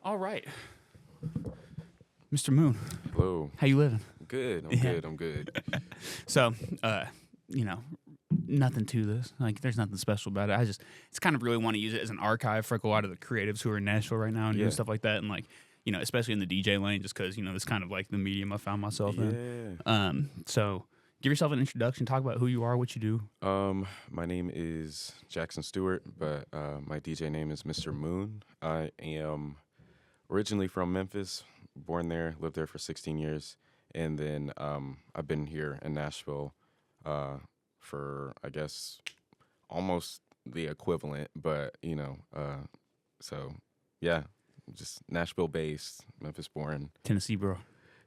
All right, Mr. Moon, Hello. how you living? Good. I'm Yeah. good. I'm good. So, you know, nothing to this. Like, there's nothing special about it. It's kind of really want to use it as an archive for like a lot of the creatives who are in Nashville right now and doing Yeah. stuff like that, and like, especially in the DJ lane, just because it's kind of like the medium I found myself in. Yeah. So give yourself an introduction. Talk about who you are, what you do. My name is Jackson Stewart, but my DJ name is Mr. Moon. I am originally from Memphis, born there, lived there for 16 years, and then I've been here in Nashville for, I guess, almost the equivalent, but so yeah, just Nashville based, Memphis born. Tennessee, bro.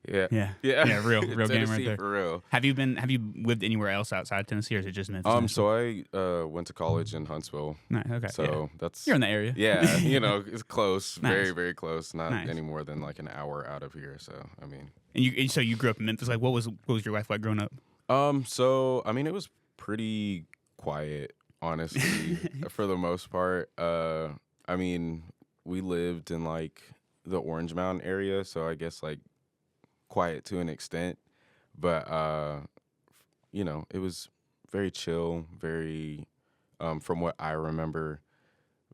Yeah, Yeah, yeah, real game right Tennessee there. for real. Have you lived anywhere else outside Tennessee, or is it just Memphis? Nashville? So I went to college in Huntsville. Nice, okay. So that's You're in the area. Yeah, it's close, Nice. very, very close. Not Nice. any more than like an hour out of here. So I mean, And so you grew up in Memphis. Like, what was your life like growing up? so I mean, it was pretty quiet, honestly, for the most part. I mean, we lived in like the Orange Mountain area, so I guess like quiet to an extent, but it was very chill, very, from what I remember,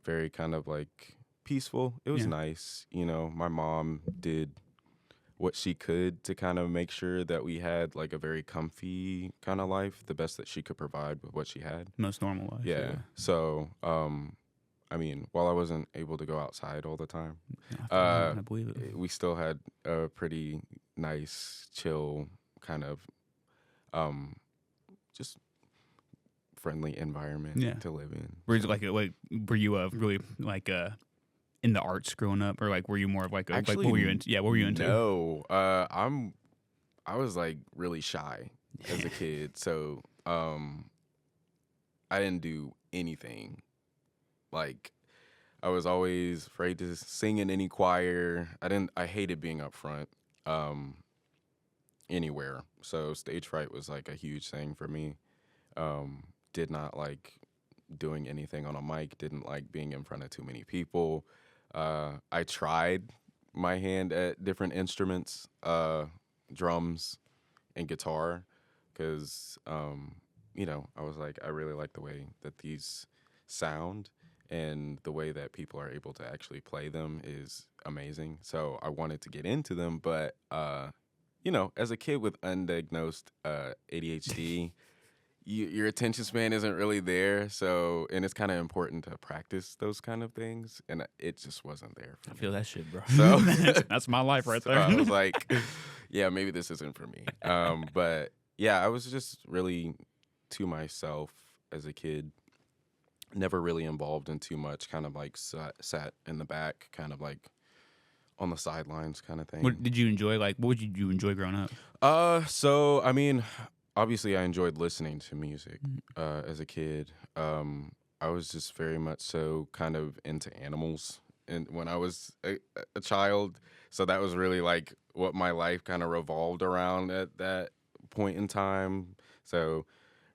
very kind of like peaceful. It was Yeah. nice. My mom did what she could to kind of make sure that we had like a very comfy kind of life, the best that she could provide with what she had. Most normal life. Yeah. So, I mean, while I wasn't able to go outside all the time, I believe it. we still had a pretty nice, chill kind of, just friendly environment Yeah. to live in. Were you were you really like in the arts growing up, or like were you more of like Actually, what were you into? Yeah, what were you into? No, I was like really shy as a kid, so I didn't do anything. Like, I was always afraid to sing in any choir. I hated being up front, anywhere. So stage fright was like a huge thing for me. Did not like doing anything on a mic. Didn't like being in front of too many people. I tried my hand at different instruments, drums and guitar, because I was like, I really like the way that these sound, and the way that people are able to actually play them is amazing. So I wanted to get into them, but as a kid with undiagnosed ADHD, your attention span isn't really there. So, and it's kind of important to practice those kind of things, and it just wasn't there for I me. feel that shit, bro. So That's my life right So there. I was like, yeah, maybe this isn't for me. But yeah, I was just really to myself as a kid. Never really involved in too much, kind of like sat in the back, kind of like on the sidelines kind of thing. What did you enjoy? Like, what would you enjoy growing up? So I mean, obviously I enjoyed listening to music as a kid. I was just very much so kind of into animals, and when I was a child, so that was really like what my life kind of revolved around at that point in time. So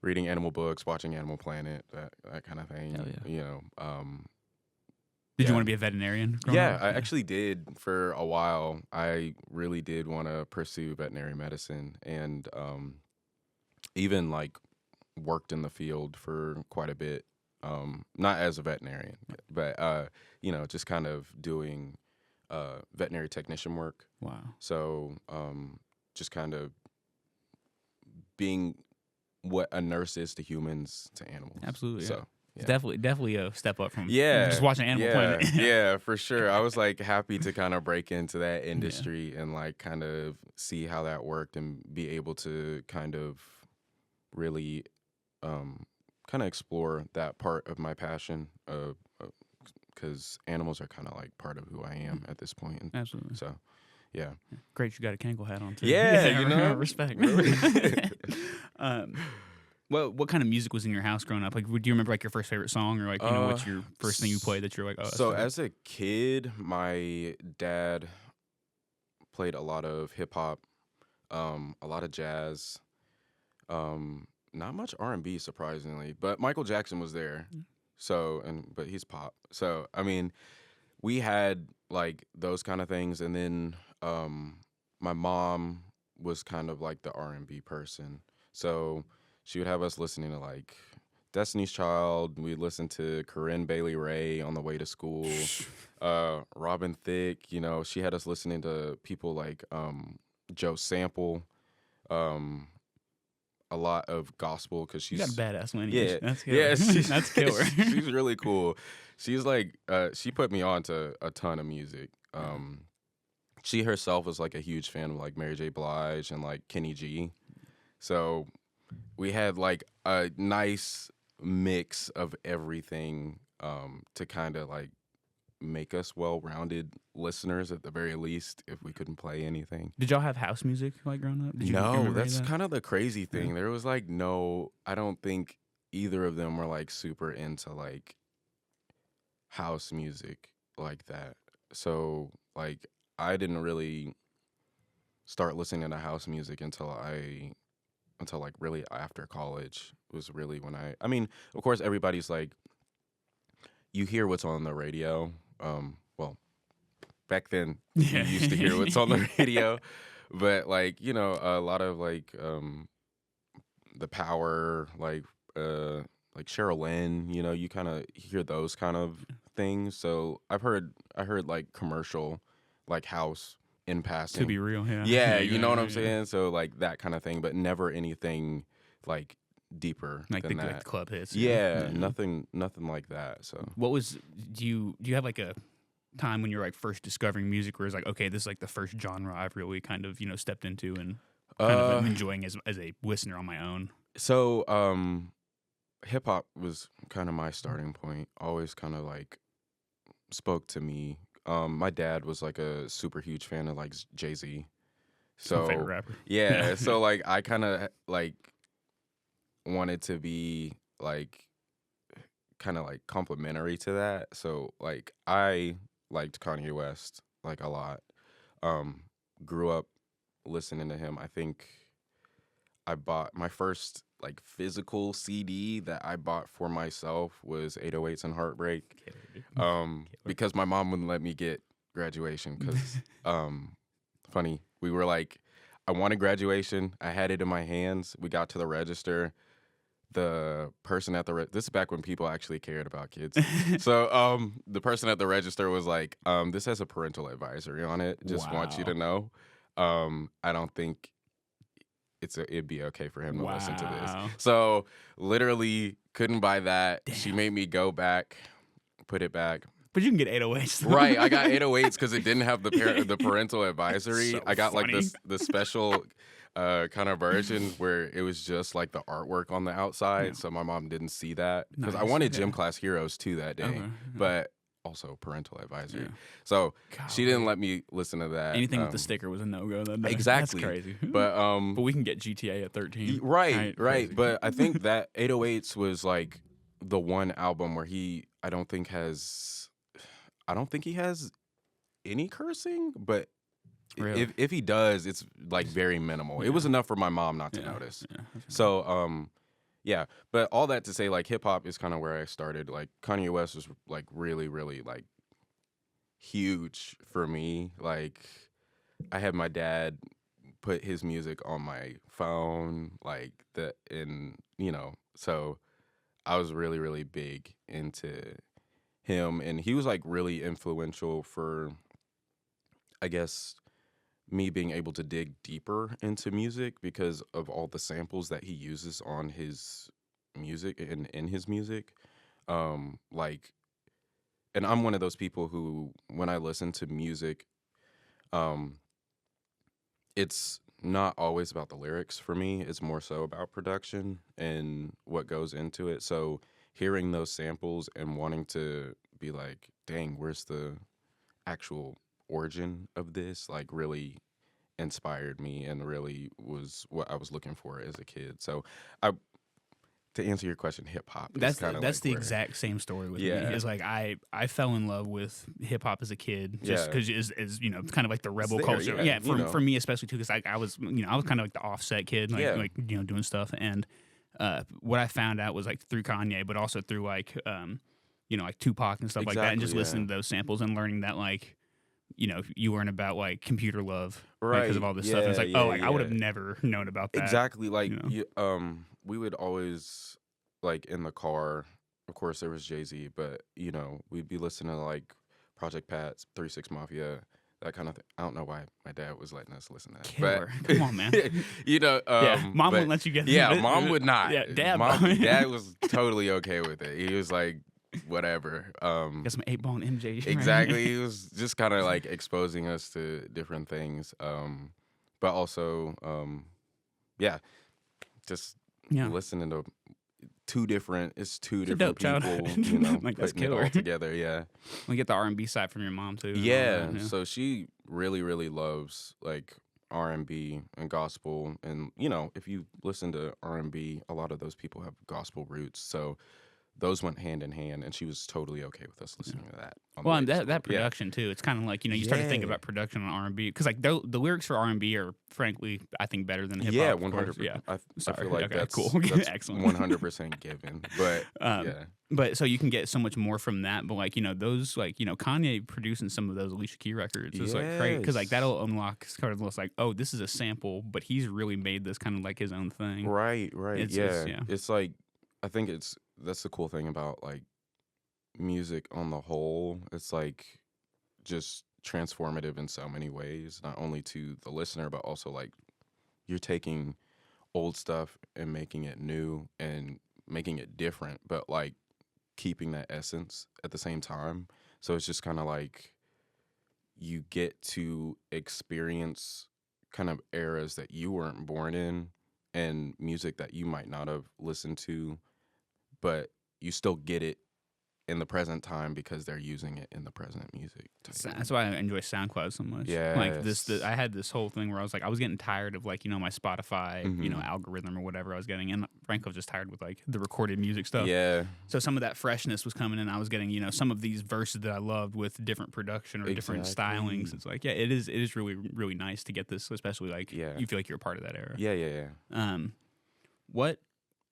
reading animal books, watching Animal Planet, that kind of thing. Hell yeah. Did you want to be a veterinarian? Yeah, I actually did for a while. I really did want to pursue veterinary medicine, and even like worked in the field for quite a bit. Not as a veterinarian, but just kind of doing veterinary technician work. Wow. So just kind of being what a nurse is to humans to animals. Absolutely. So It's definitely a step up from yeah, just watching Animal Planet. Yeah, for sure. I was like happy to kind of break into that industry and like kind of see how that worked and be able to kind of really kind of explore that part of my passion, because animals are kind of like part of who I am at this point. Absolutely. So, yeah. Great, you got a Kangol hat on too. Yeah, respect. What kind of music was in your house growing up? Like, do you remember like your first favorite song, or like what's your first thing you played that you're like, oh? So as a kid, my dad played a lot of hip hop, a lot of jazz, not much R&B surprisingly, but Michael Jackson was there. So but he's pop. So I mean, we had like those kind of things, and then my mom was kind of like the R&B person, so she would have us listening to like Destiny's Child. We'd listen to Corinne Bailey Rae on the way to school. Robin Thicke, you know, she had us listening to people like Joe Sample, a lot of gospel because she's You got a badass lineage. yeah, That's killer. yeah, That's killer. she's really cool. She's like she put me on to a ton of music. She herself was like a huge fan of like Mary J. Blige and like Kenny G. So we had like a nice mix of everything to kind of like make us well-rounded listeners at the very least if we couldn't play anything. Did y'all have house music like growing up? Did you No, remember that's that? kind of the crazy thing. There was like no, I don't think either of them were like super into like house music like that. So like I didn't really start listening to house music until like really after college was really when I mean, of course everybody's like, you hear what's on the radio. Well, back then you used to hear what's on the radio, but like, you know, a lot of like the Power, like Cheryl Lynn, you know, you kind of hear those kind of things. So I heard like commercial, like house in passing. To be real, yeah. Yeah, you know what I'm saying? So like that kind of thing, but never anything like deeper Like than the that. like club hits. Yeah, nothing like that. So What was do you have like a time when you're like first discovering music where it's like, okay, this is like the first genre I've really kind of, you know, stepped into and kind of enjoying as a listener on my own? So hip hop was kind of my starting point. Always kind of like spoke to me. My dad was like a super huge fan of like Jay-Z. So My favorite rapper. yeah, so like I kind of like wanted to be like kind of like complimentary to that. So like I liked Kanye West like a lot. Grew up listening to him. I think I bought my first like physical CD that I bought for myself was 808s and Heartbreak. Because my mom wouldn't let me get Graduation because funny, we were like, I wanted Graduation. I had it in my hands. We got to the register. The person at the this is back when people actually cared about kids. So the person at the register was like, this has a parental advisory on it. Just want you to know. I don't think it'd be okay for him to listen to this. So literally couldn't buy that. Damn. She made me go back, put it back. But you can get 808s. Right, I got 808s because it didn't have the parental advisory. So I got funny. like the special kind of version where it was just like the artwork on the outside, so my mom didn't see that because I wanted Gym Class Heroes too that day, but also parental advisory. Yeah. So she didn't let me listen to that. Anything with the sticker was a no-go that day. Exactly. That's crazy. But we can get GTA at 13. Right. But I think that 808s was like the one album where I don't think he has any cursing, but really? if he does, it's like very minimal. It was enough for my mom not to notice. Yeah. So yeah, but all that to say, like, hip hop is kind of where I started. Like, Kanye West was like really, really like huge for me. Like, I had my dad put his music on my phone, like you know, so I was really, really big into him, and he was like really influential for, I guess, me being able to dig deeper into music because of all the samples that he uses on his music and in his music. Like, and I'm one of those people who, when I listen to music, it's not always about the lyrics for me. It's more so about production and what goes into it. So hearing those samples and wanting to be like, dang, where's the actual origin of this, like, really inspired me and really was what I was looking for as a kid. So to answer your question, hip hop. That's the exact same story with me. It's like I fell in love with hip hop as a kid, just because is you know, kind of like the rebel culture. Yeah, for me especially too, because I was kind of like the Offset kid, like you know, doing stuff. And what I found out was like through Kanye, but also through like you like Tupac and stuff like that, and just listening to those samples and learning that like, you learn about like computer love because of all this stuff. And it's like, I would have never known about that. Exactly. Like, we would always, like, in the car, of course there was Jay-Z, but, we'd be listening to like Project Pat, 3 6 Mafia, that kind of thing. I don't know why my dad was letting us listen to that. Killer. Come on, man. Mom wouldn't let you get mom would not. Yeah, dad was totally okay with it. He was like, whatever. Got some 8-ball and MJ. Exactly. Right? He was just kind of like exposing us to different things. But also, just listening to two different people, like, that's putting it all together. Yeah. We get the R&B side from your mom too. Yeah. So she really, really loves like R&B and gospel, and if you listen to R&B, a lot of those people have gospel roots. So those went hand in hand, and she was totally okay with us listening to that. Well, and that production too. It's kind of like you start to think about production on R&B because like the lyrics for R&B are frankly I think better than hip hop. Yeah, 100%. Yeah, I feel like that's cool. That's Excellent. 100% given. But But so you can get so much more from that. But like those like Kanye producing some of those Alicia Keys records is like great because like that'll unlock sort of like, oh, this is a sample, but he's really made this kind of like his own thing. Right. It's like I think that's the cool thing about like music on the whole. It's like just transformative in so many ways, not only to the listener, but also like you're taking old stuff and making it new and making it different, but like keeping that essence at the same time. So it's just kind of like you get to experience kind of eras that you weren't born in and music that you might not have listened to, but you still get it in the present time because they're using it in the present music. That's why I enjoy SoundCloud so much. Yeah, like I had this whole thing where I was like, I was getting tired of like my Spotify algorithm or whatever I was getting, and frankly, I was just tired with like the recorded music stuff. Yeah. So some of that freshness was coming in. I was getting some of these verses that I loved with different production or different stylings. It's like it is really really nice to get this, especially like you feel like you're a part of that era. Yeah.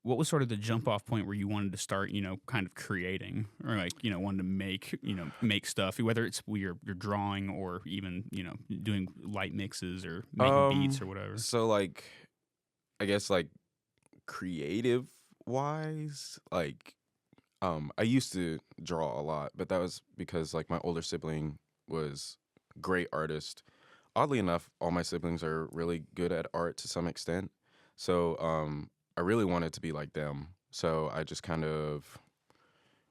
What was sort of the jump off point where you wanted to start, kind of creating or like, wanted to make stuff, whether it's you're drawing or even, doing light mixes or making beats or whatever? So like, I guess like creative wise, like, I used to draw a lot, but that was because like my older sibling was a great artist. Oddly enough, all my siblings are really good at art to some extent. So, I really wanted to be like them. So I just kind of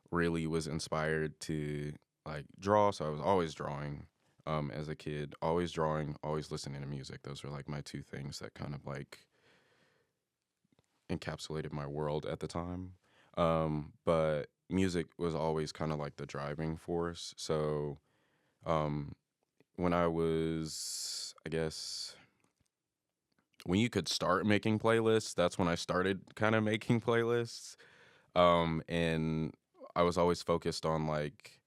really was inspired to like draw. So I was always drawing as a kid, always drawing, always listening to music. Those were like my two things that kind of like encapsulated my world at the time. But music was always kind of like the driving force. So when I was, I guess, when you could start making playlists, that's when I started kind of making playlists. And I was always focused on like,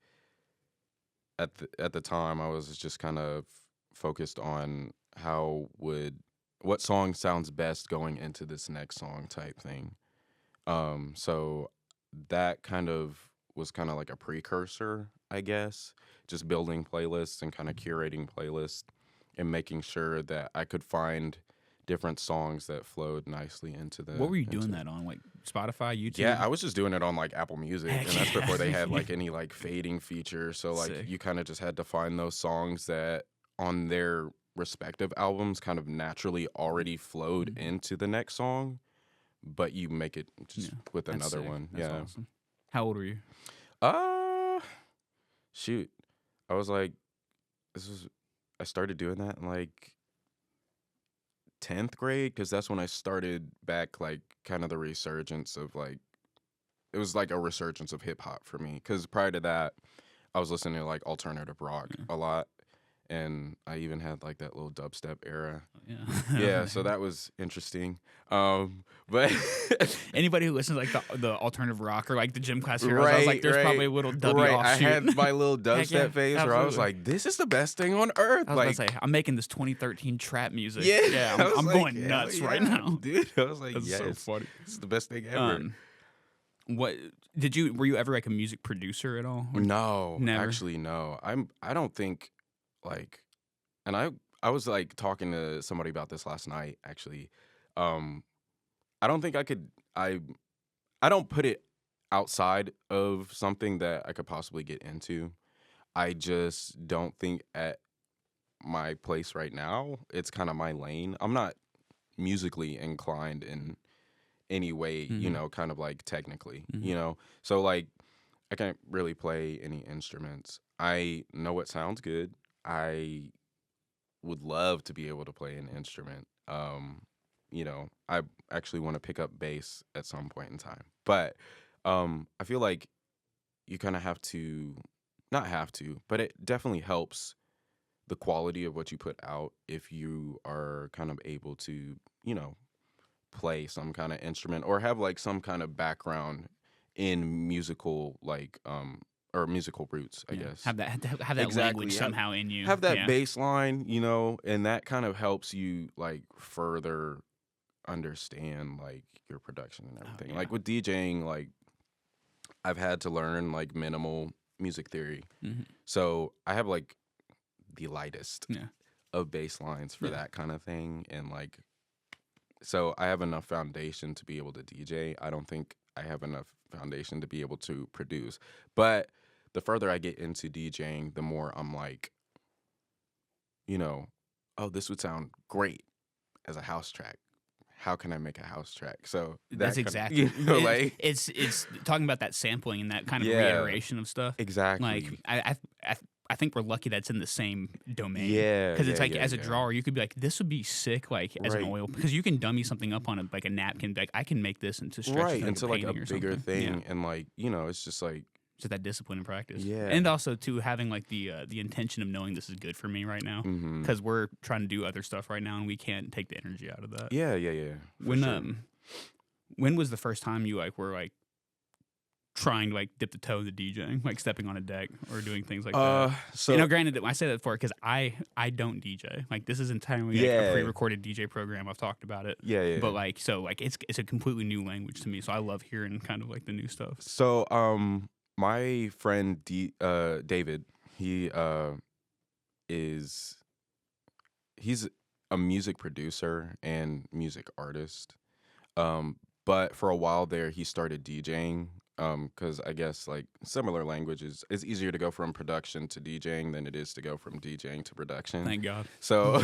at the time, I was just kind of focused on what song sounds best going into this next song type thing. So that kind of was kind of like a precursor, I guess, just building playlists and kind of curating playlists and making sure that I could find different songs that flowed nicely into the... What were you doing that on? Like Spotify, YouTube? Yeah, I was just doing it on like Apple Music. And that's before they had like any like fading feature. So like you kind of just had to find those songs that on their respective albums kind of naturally already flowed into the next song, but you make it just with another one. That's awesome. How old were you? Shoot. I was like, I started doing that in like 10th grade, because that's when I started back, like kind of the resurgence of like, it was like a resurgence of hip hop for me, because prior to that I was listening to like alternative rock a lot, and I even had like that little dubstep era. Yeah, so that was interesting. But anybody who listens to like the alternative rock or like the gym class heroes, I was like, there's probably a little W offshoot. I had my little dubstep phase where I was like, this is the best thing on earth. I was about to say, I'm making this 2013 trap music. I'm like, going nuts right now, dude. I was like, that's so funny. It's the best thing ever. What were you ever like a music producer at all? No, Never. actually, no. I don't think like, and I was like talking to somebody about this last night. Actually, I don't think I could. I don't put it outside of something that I could possibly get into. I just don't think at my place right now, it's kind of my lane. I'm not musically inclined in any way, kind of like technically, So like I can't really play any instruments. I know what sounds good. I would love to be able to play an instrument. I actually want to pick up bass at some point in time. But I feel like you kind of have to, not have to, but it definitely helps the quality of what you put out if you are kind of able to, play some kind of instrument or have like some kind of background in musical like or musical roots, I guess. Have that exactly. language somehow in you. Have that bass line, and that kind of helps you like further understand like your production and everything. Like with DJing, like I've had to learn like minimal music theory. So I have like the lightest of bass lines for that kind of thing, and like so I have enough foundation to be able to DJ. I don't think I have enough foundation to be able to produce. But the further I get into DJing, the more I'm like, oh, this would sound great as a house track. How can I make a house track? So that's exactly like it's talking about that sampling and that kind of reiteration of stuff. Exactly. Like I think we're lucky that's in the same domain. Yeah. Because it's like as a drawer, you could be like, this would be sick, like as an oil, because you can dummy something up on like a napkin. Like I can make this into stretches into like a bigger thing, yeah. and like it's just like that discipline and practice. Yeah. And also too having like the intention of knowing this is good for me right now, because we're trying to do other stuff right now and we can't take the energy out of that. Yeah. When was the first time you like were like trying to like dip the toe in the DJing, like stepping on a deck or doing things like that? So granted, I say that for because I don't DJ. Like this is entirely like a pre-recorded DJ program. I've talked about it. Yeah. But like it's a completely new language to me. So I love hearing kind of like the new stuff. So my friend David, he's a music producer and music artist. But for a while there, he started DJing. Because I guess like similar languages, it's easier to go from production to DJing than it is to go from DJing to production. Thank God. So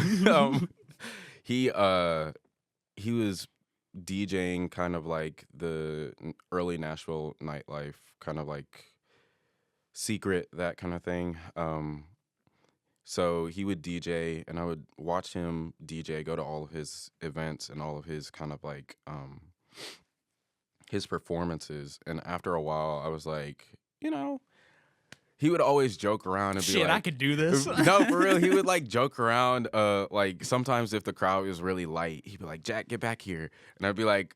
he was DJing kind of like the early Nashville nightlife, kind of like secret, that kind of thing. So he would DJ, and I would watch him DJ, go to all of his events and all of his kind of like his performances, and after a while I was like, he would always joke around and be like, I could do this. No, for real. He would like joke around, like sometimes if the crowd was really light, he'd be like, Jack, get back here. And I'd be like,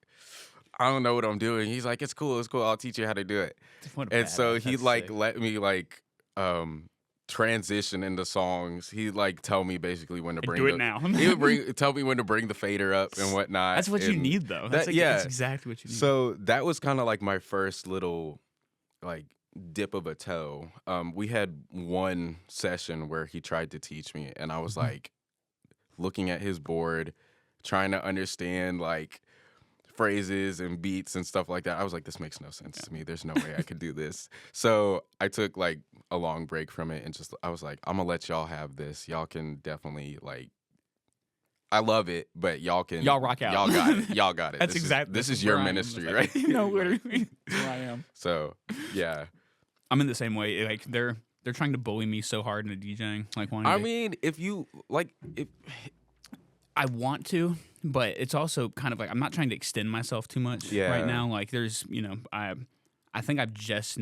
I don't know what I'm doing. He's like, it's cool, I'll teach you how to do it. And so he'd like let me like transition into songs. He'd like tell me basically when to bring do it now. He would tell me when to bring the fader up and whatnot. That's what you need though. That's exactly what you need. So that was kind of like my first little like dip of a toe. We had one session where he tried to teach me, and I was like looking at his board, trying to understand like phrases and beats and stuff like that. I was like, this makes no sense to me. There's no way I could do this. So I took like a long break from it and I was like, I'm gonna let y'all have this. Y'all can definitely like, I love it, but y'all rock out. Y'all got it. Y'all got it. This is your ministry, right? Literally, that's where I am. So yeah, I'm in the same way. Like they're trying to bully me so hard into DJing. Like if you like, I want to, but it's also kind of like I'm not trying to extend myself too much right now. Like there's, I think I just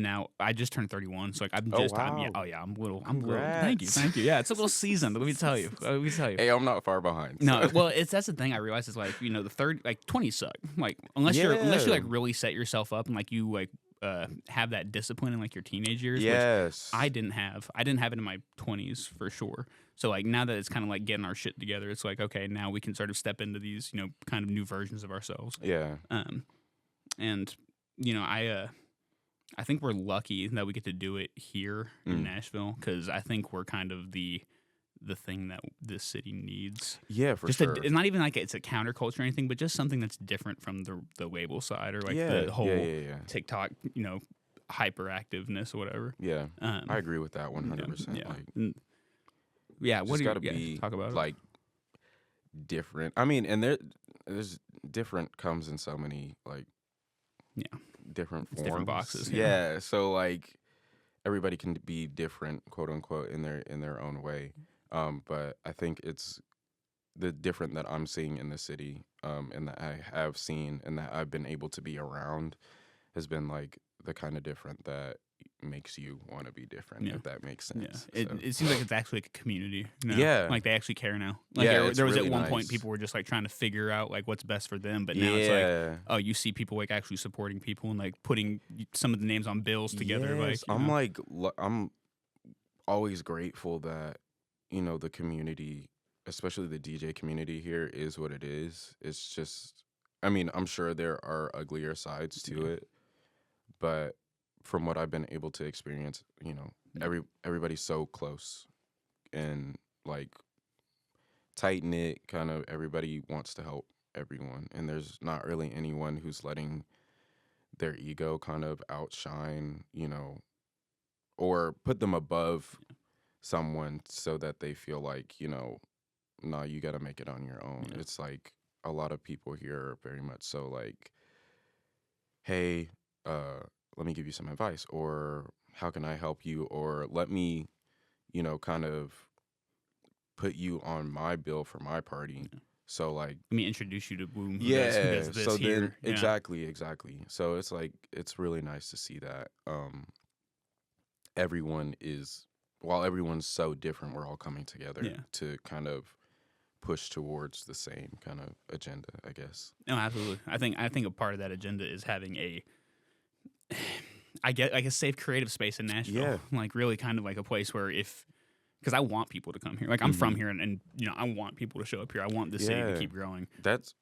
turned 31, so like I'm just wow. I'm little. Thank you. Yeah, it's a little seasoned. Let me tell you. Hey, I'm not far behind. So. No, well, that's the thing I realized is like the 20s suck. Like unless you like really set yourself up and like you like have that discipline in like your teenage years. Yes, which I didn't have. I didn't have it in my 20s for sure. So like now that it's kind of like getting our shit together, it's like okay, now we can sort of step into these kind of new versions of ourselves. Yeah. And I think we're lucky that we get to do it here in Nashville, because I think we're kind of the thing that this city needs. Yeah, for sure. It's not even like it's a counterculture or anything, but just something that's different from the label side, or like the whole TikTok, hyperactiveness or whatever. Yeah, I agree with that 100%. What do you gotta be talk about? Like different. I mean, and there's different comes in so many like different forms, different boxes. Yeah, so like everybody can be different, quote unquote, in their own way. But I think it's the different that I'm seeing in the city, and that I have seen and that I've been able to be around has been like the kind of different that makes you want to be different, if that makes sense. Yeah. It seems like it's actually like a community. Yeah. Like they actually care now. Like there was really at one point people were just like trying to figure out like what's best for them, but now it's like, oh, you see people like actually supporting people and like putting some of the names on bills together. Yes. I'm always grateful that, the community, especially the DJ community here, is what it is. It's just, I mean, I'm sure there are uglier sides to it, but from what I've been able to experience, everybody's so close and like tight knit, kind of everybody wants to help everyone. And there's not really anyone who's letting their ego kind of outshine, or put them above someone so that they feel like, nah, you got to make it on your own. Yeah. It's like a lot of people here are very much so like, hey, let me give you some advice, or how can I help you, or let me, kind of put you on my bill for my party. Yeah. So like, let me introduce you to Boom. Who does this so here. Then exactly. So it's like, it's really nice to see that while everyone's so different, we're all coming together to kind of push towards the same kind of agenda, I guess. No, absolutely. I think a part of that agenda is having a safe creative space in Nashville. Yeah. Like really kind of like a place where because I want people to come here. Like I'm from here and I want people to show up here. I want the city to keep growing. That's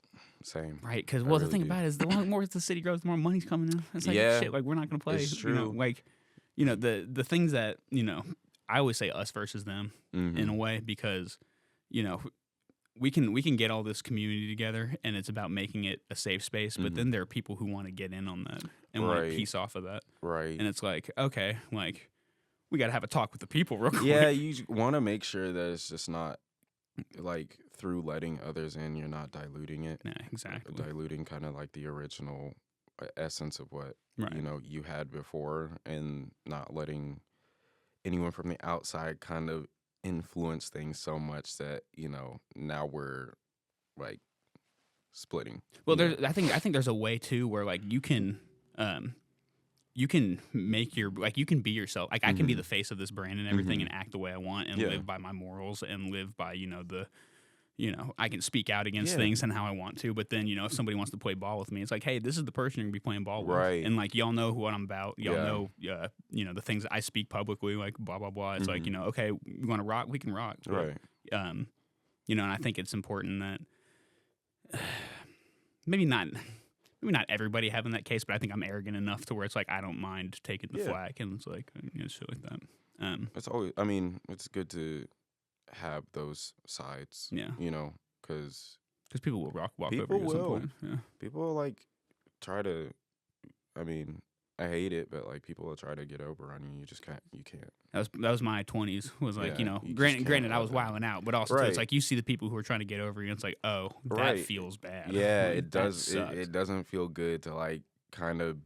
same. Right. Because the thing about it is the more the city grows, the more money's coming in. It's like shit, like we're not going to play. It's true. The things that, I always say us versus them in a way, because, we can get all this community together and it's about making it a safe space, but then there are people who want to get in on that and want to piece off of that. Right. And it's like, okay, like we got to have a talk with the people real quick. Yeah, you want to make sure that it's just not like through letting others in, you're not diluting it. Yeah, exactly. Diluting kind of like the original essence of what, you had before, and not letting anyone from the outside kind of influence things so much that now we're like splitting. Well, I think there's a way too where like you can make you can be yourself. Like I can be the face of this brand and everything and act the way I want and live by my morals and live by I can speak out against things and how I want to, but then, if somebody wants to play ball with me, it's like, hey, this is the person you're going to be playing ball with. Right. And, like, y'all know what I'm about. Y'all know, the things that I speak publicly, like, blah, blah, blah. It's like, okay, we want to rock, we can rock. But, right. And I think it's important that maybe not everybody having that case, but I think I'm arrogant enough to where it's like, I don't mind taking the flag, and it's like, shit like that. It's always, it's good to have those sides, because people will walk over you at some point. Yeah. People will like try to, I hate it, but like people will try to get over on you. You just can't. That was my 20s. Was like granted I was wilding out, but also too, it's like you see the people who are trying to get over you. And it's like, oh, that feels bad. Yeah, like, it does. It doesn't feel good to like kind of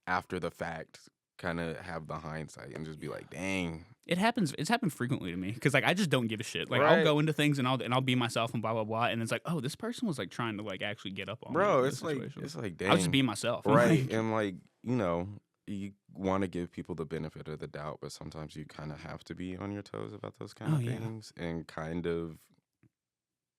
after the fact kind of have the hindsight and just be like, dang. It happens. It's happened frequently to me because like I just don't give a shit. Like I'll go into things and I'll be myself and blah blah blah, and it's like, oh, this person was like trying to like actually get up on me. Bro, it's like dang. I'll just be myself, right? And like you want to give people the benefit of the doubt, but sometimes you kind of have to be on your toes about those kind of things and kind of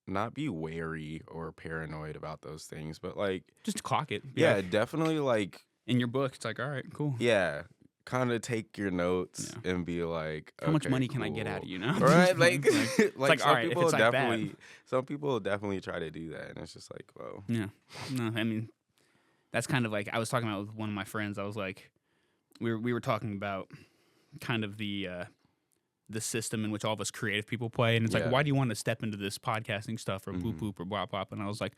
not be wary or paranoid about those things, but like just clock it. Yeah, definitely like in your book. It's like, all right, cool. Yeah. Kind of take your notes and be like, how much money can I get out of you now? Right? Like, like some all right, people if it's definitely, some people definitely try to do that, and it's just like, whoa. Yeah. No, that's kind of like, I was talking about with one of my friends. I was like, we were talking about kind of the system in which all of us creative people play, and it's like, why do you want to step into this podcasting stuff or boop boop or blah blah? And I was like,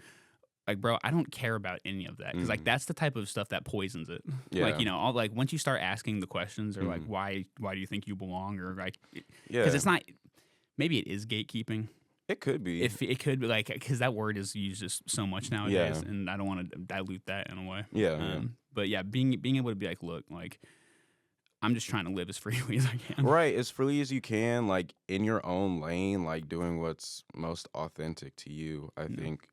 bro, I don't care about any of that, because like that's the type of stuff that poisons it. Like, you know, all, like once you start asking the questions, or like why do you think you belong, or like, because it's not, maybe it is gatekeeping. It could be. If it could be, like, because that word is used just so much nowadays, and I don't want to dilute that in a way. But yeah, being able to be like, look, like, I'm just trying to live as freely as I can. Right, as freely as you can, like in your own lane, like doing what's most authentic to you. I think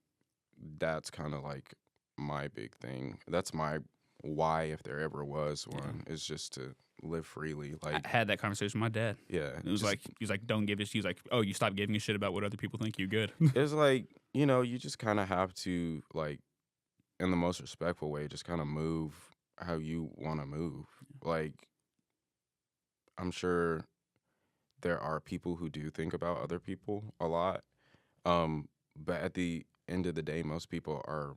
that's kind of like my big thing. That's my why, if there ever was one, is just to live freely. Like, I had that conversation with my dad. Yeah. It was like, he's like, don't give a shit. He's like, oh, you stop giving a shit about what other people think you good. It's like, you know, you just kind of have to, like, in the most respectful way, just kind of move how you want to move. Like, I'm sure there are people who do think about other people a lot. But at the end of the day, most people are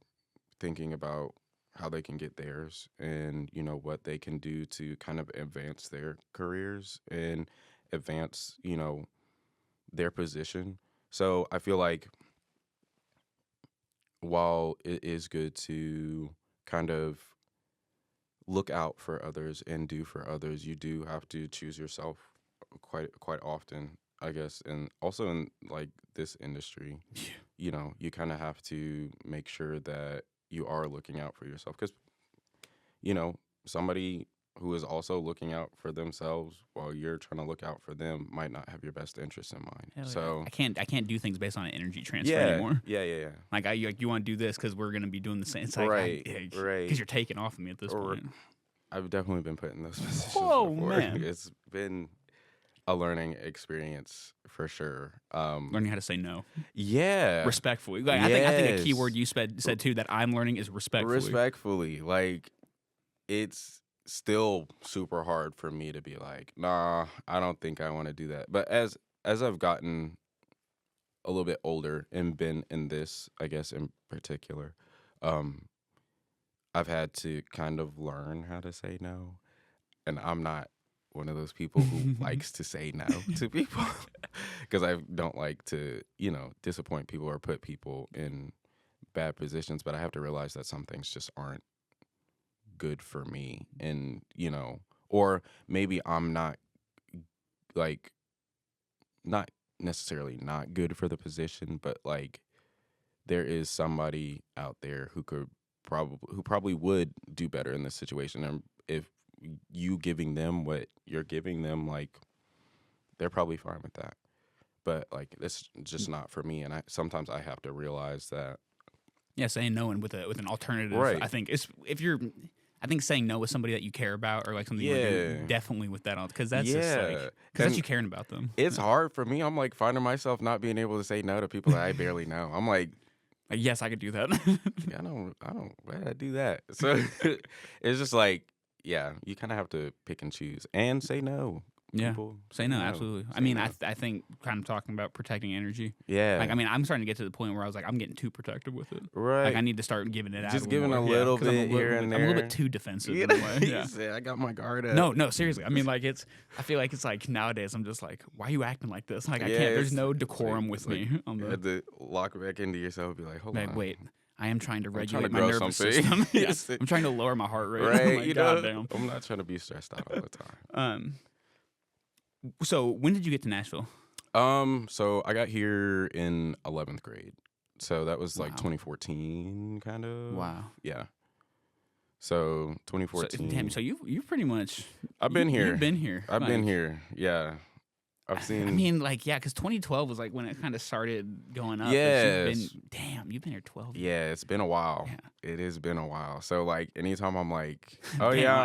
thinking about how they can get theirs, and, you know, what they can do to kind of advance their careers and advance, you know, their position. So I feel like while it is good to kind of look out for others and do for others, you do have to choose yourself quite often, I guess. And also in like this industry, you know, you kind of have to make sure that you are looking out for yourself, because, you know, somebody who is also looking out for themselves while you're trying to look out for them might not have your best interests in mind. Hell so yeah. I can't do things based on an energy transfer anymore. Yeah. Like, you want to do this because we're going to be doing the same. It's like, right. Because you're taking off of me at this point. I've definitely been put in those positions before. Man. It's been a learning experience for sure. Learning how to say no. Yeah. Respectfully. Like, I think a key word you said too that I'm learning is respectfully. Respectfully. Like, it's still super hard for me to be like, nah, I don't think I want to do that. But as I've gotten a little bit older and been in this, I guess in particular, I've had to kind of learn how to say no. And I'm not one of those people who likes to say no to people, because I don't like to, you know, disappoint people or put people in bad positions. But I have to realize that some things just aren't good for me, and, you know, or maybe I'm not, like, not necessarily not good for the position, but like there is somebody out there who probably would do better in this situation, and if you giving them what you're giving them, like, they're probably fine with that. But like, it's just not for me, and sometimes I have to realize that. Yeah, saying no and with an alternative. Right. I think I think saying no with somebody that you care about, or like something you're definitely with that on, because that's just like, because that's you caring about them. It's hard for me. I'm like finding myself not being able to say no to people that I barely know. I'm like yes, I could do that. I don't why did I do that? So it's just like, yeah, you kind of have to pick and choose and say no. Yeah, People, say no, absolutely. I mean, I think kind of talking about protecting energy. Yeah. Like, I mean, I'm starting to get to the point where I was like, I'm getting too protective with it. Right. Like, I need to start giving it out. Just giving a little bit here and there. I'm a little bit too defensive in a way. Yeah. I got my guard up. No, seriously. I mean, like, I feel like it's like nowadays I'm just like, why are you acting like this? Like, I can't. There's no decorum with me. You had to lock back into yourself and be like, hold on. Wait. I am trying to regulate my nervous system. Yes. I'm trying to lower my heart rate. Right. Like, goddamn. I'm not trying to be stressed out all the time. So when did you get to Nashville? So I got here in 11th grade. So that was like 2014, kind of. Wow. Yeah. So 2014. So you pretty much. I've been here. You've been here. I've been here. Yeah. I've seen. I mean, like, yeah, because 2012 was like when it kind of started going up. Yeah. You've been here 12 years. Yeah, it's been a while. Yeah. It has been a while. So like, anytime I'm like, oh damn, yeah,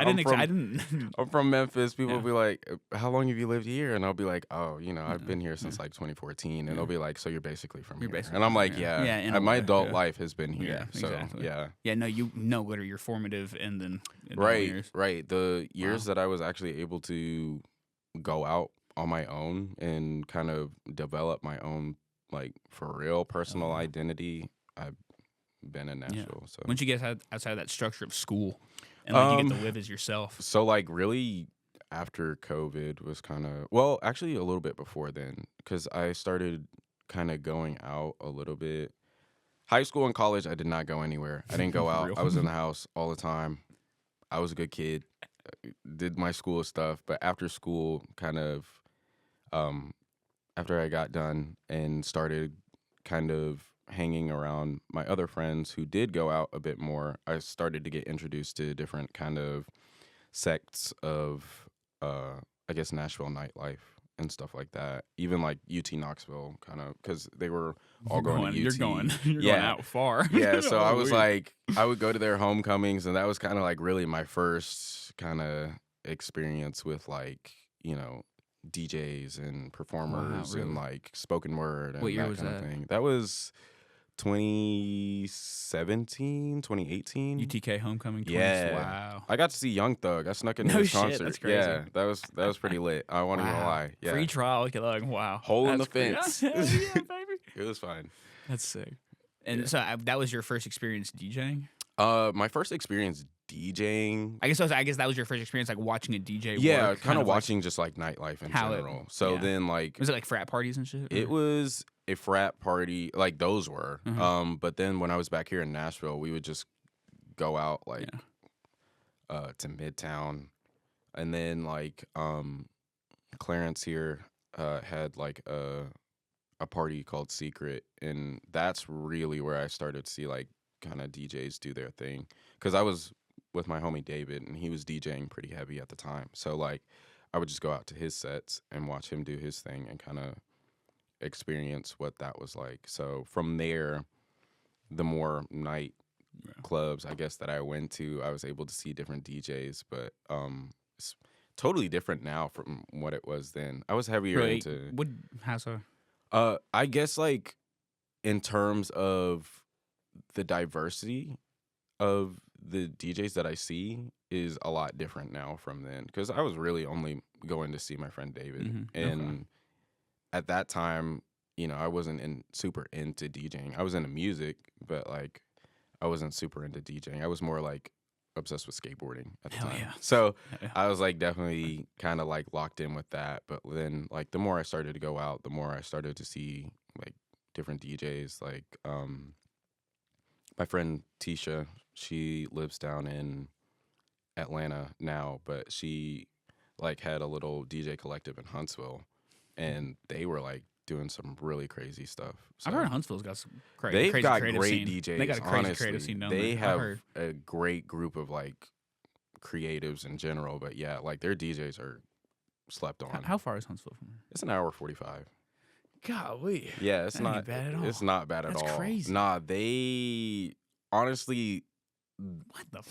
I'm from Memphis. People will be like, how long have you lived here? And I'll be like, oh, you know, I've been here since like 2014. And they'll be like, so you're basically from here. And I'm like, my adult life has been here. Yeah, so exactly. yeah. Yeah, no, you know what are your formative and then years. Right. The years that I was actually able to go out on my own and kind of develop my own, like, for real personal identity, been in Nashville. So once you get outside of that structure of school and like you get to live as yourself. So like really after COVID was kind of, well, actually a little bit before then, because I started kind of going out a little bit. High school and college, I did not go anywhere. I didn't go out. I was in the house all the time. I was a good kid, did my school stuff. But after school, kind of, after I got done and started kind of hanging around my other friends who did go out a bit more, I started to get introduced to different kind of sects of, I guess, Nashville nightlife and stuff like that. Even like UT Knoxville, kind of, because they were all going to UT. You're going out far. Yeah, so I was like, I would go to their homecomings, and that was kind of like really my first kind of experience with like, you know, DJs and performers and like spoken word and what year that was kind that? of thing. That was 2017, 2018. UTK homecoming. Yeah. Wow. I got to see Young Thug. I snuck into No his shit, concert. that's crazy. Yeah, that was pretty lit. I won't even lie. Yeah. Free trial. Like, wow. Hole in the That's fence. Yeah, baby. It was fine. That's sick. And so that was your first experience DJing? My first experience DJing. I guess that was your first experience, like watching a DJ. Yeah, work, kind of like, watching just like nightlife in general. So then like, was it like frat parties and shit? It was a frat party, like those were. But then when I was back here in Nashville, we would just go out like to Midtown, and then like Clarence here had like a party called Secret, and that's really where I started to see like kind of DJs do their thing, because I was with my homie David, and he was DJing pretty heavy at the time. So like I would just go out to his sets and watch him do his thing and kind of experience what that was like. So from there, the more night clubs, I guess, that I went to, I was able to see different DJs, but it's totally different now from what it was then. I was heavier into how so? I guess like in terms of the diversity of the DJs that I see is a lot different now from then, because I was really only going to see my friend David, and at that time, you know, I wasn't super into DJing. I was into music, but like I wasn't super into DJing. I was more like obsessed with skateboarding at the time. Yeah. So I was like definitely kind of like locked in with that. But then like the more I started to go out, the more I started to see like different DJs. Like my friend Tisha, she lives down in Atlanta now, but she like had a little DJ collective in Huntsville, and they were like doing some really crazy stuff. So I've heard Huntsville's got some crazy creative DJs. They got a crazy creative scene down there. They have a great group of like creatives in general, but yeah, like their DJs are slept on. How far is Huntsville from here? It's an hour 45. Golly. Yeah, it's not bad at all. It's not bad at all. That's crazy. Nah, they honestly. What the?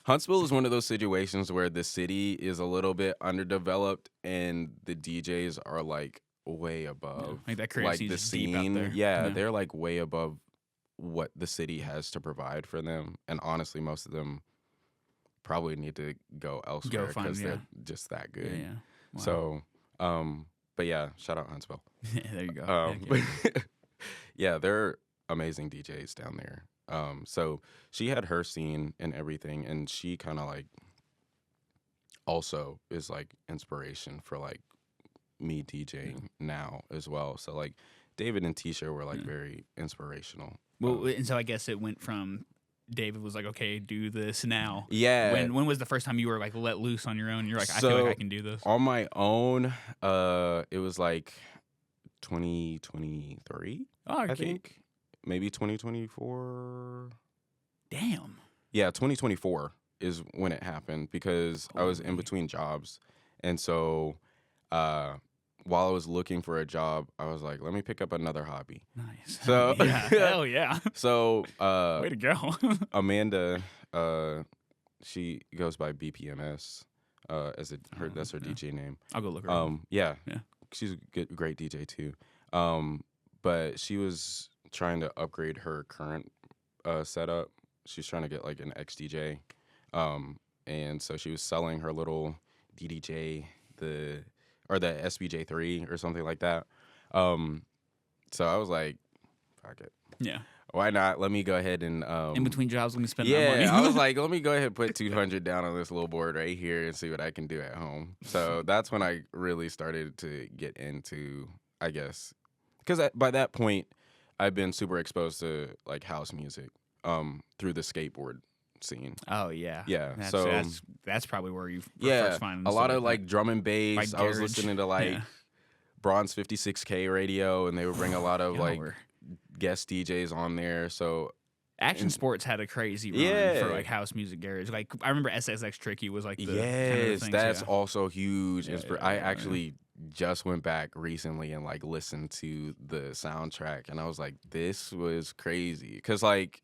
Huntsville is one of those situations where the city is a little bit underdeveloped and the DJs are like way above like that creative like the scene. Deep out there. Yeah, they're like way above what the city has to provide for them. And honestly, most of them probably need to go elsewhere because they're just that good. Yeah. Wow. So, but yeah, shout out Huntsville. There you go. Yeah, they're amazing DJs down there. So she had her scene and everything, and she kind of like also is like inspiration for like me DJing now as well. So like David and Tisha were like very inspirational. Well, and so I guess it went from David was like, okay, do this now. Yeah. When was the first time you were like let loose on your own? You're like, I feel like I can do this. On my own, it was like 2023. Oh, okay. I think. Maybe 2024. Damn. Yeah, 2024 is when it happened, because I was in between jobs. And so while I was looking for a job, I was like, let me pick up another hobby. Nice. So hell yeah. So way to go. Amanda, she goes by BPMS that's her DJ name. I'll go look her up. Yeah. She's a great DJ too. But she was trying to upgrade her current setup. She's trying to get like an XDJ, and so she was selling her little DDJ, the SBJ3 or something like that. So I was like, fuck it. Yeah. why not? Let me go ahead and in between jobs, let me spend my money. I was like, let me go ahead and put $200 down on this little board right here and see what I can do at home. So that's when I really started to get into, I guess, because by that point, I've been super exposed to like house music through the skateboard scene. Oh yeah, yeah. That's probably where you yeah first find a lot of like drum and bass. Like I was listening to like Bronze 56K radio, and they would bring a lot of like guest DJs on there. So Action Sports had a crazy run for like house music garage. Like I remember SSX Tricky was like the kind of things, that's also huge. I actually just went back recently and like listened to the soundtrack, and I was like, this was crazy, because like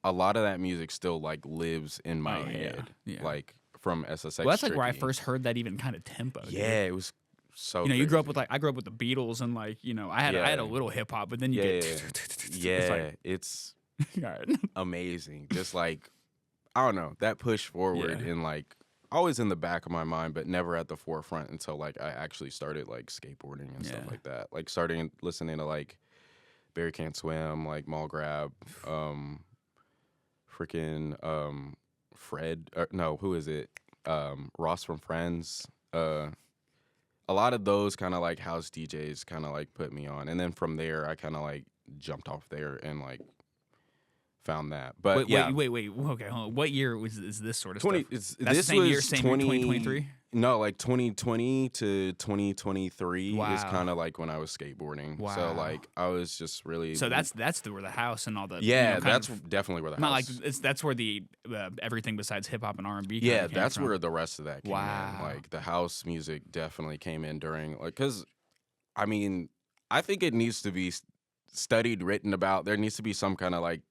a lot of that music still like lives in my head, like from SSX. Well, that's like where I first heard that even kind of tempo. Yeah, it was so. You know, you grew up with like I grew up with the Beatles, and like I had a little hip hop, but then you get it's amazing. Just like I don't know, that push forward and like always in the back of my mind, but never at the forefront until like I actually started like skateboarding and stuff like that. Like starting listening to like Barry Can't Swim, like Mall Grab, Fred. No, who is it? Ross from Friends. A lot of those kind of like house DJs kind of like put me on, and then from there I kind of like jumped off there and like found that. But wait, okay, hold on. What year is this sort of 20, stuff? That's the same year, same 2023? No, like 2020 to 2023 is kind of like when I was skateboarding. Wow. So like I was just really. So that's where the house and all the. Yeah, that's definitely where the not house. Like that's where the everything besides hip hop and R&B. Yeah, that's where the rest of that came in. Like the house music definitely came in during like, because I mean I think it needs to be studied, written about. There needs to be some kind of like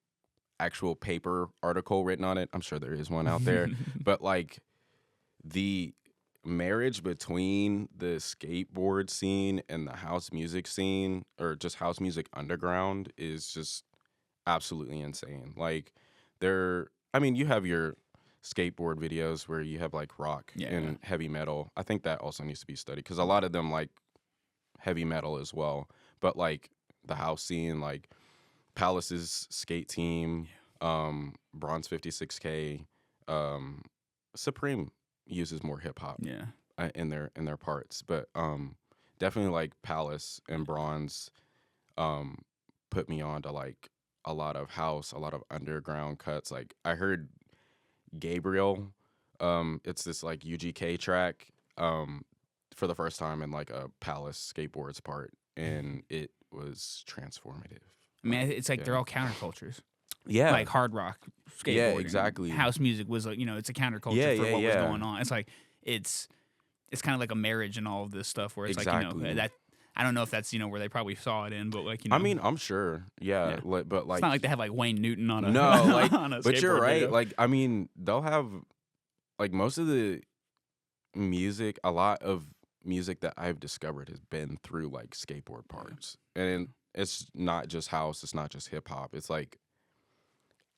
actual paper article written on it. I'm sure there is one out there, but like the marriage between the skateboard scene and the house music scene, or just house music underground, is just absolutely insane. Like you have your skateboard videos where you have like rock and heavy metal. I think that also needs to be studied, because a lot of them like heavy metal as well, but like the house scene, like Palace's skate team, Bronze 56K, Supreme uses more hip hop in their parts, but definitely like Palace and Bronze put me on to like a lot of house, a lot of underground cuts. Like I heard Gabriel, it's this like UGK track for the first time in like a Palace skateboards part, and it was transformative. I mean, it's like they're all countercultures. Yeah. Like hard rock, skateboarding. Yeah, exactly. House music was like, it's a counterculture for what was going on. It's like, it's kind of like a marriage and all of this stuff where it's like, that, I don't know if that's, where they probably saw it in, but like, I mean, I'm sure. Yeah. But like. It's not like they have like Wayne Newton on a. No, like, on a but you're right. Video. Like, I mean, they'll have like most of the music, a lot of music that I've discovered has been through like skateboard parts. And it's not just house, it's not just hip hop. It's like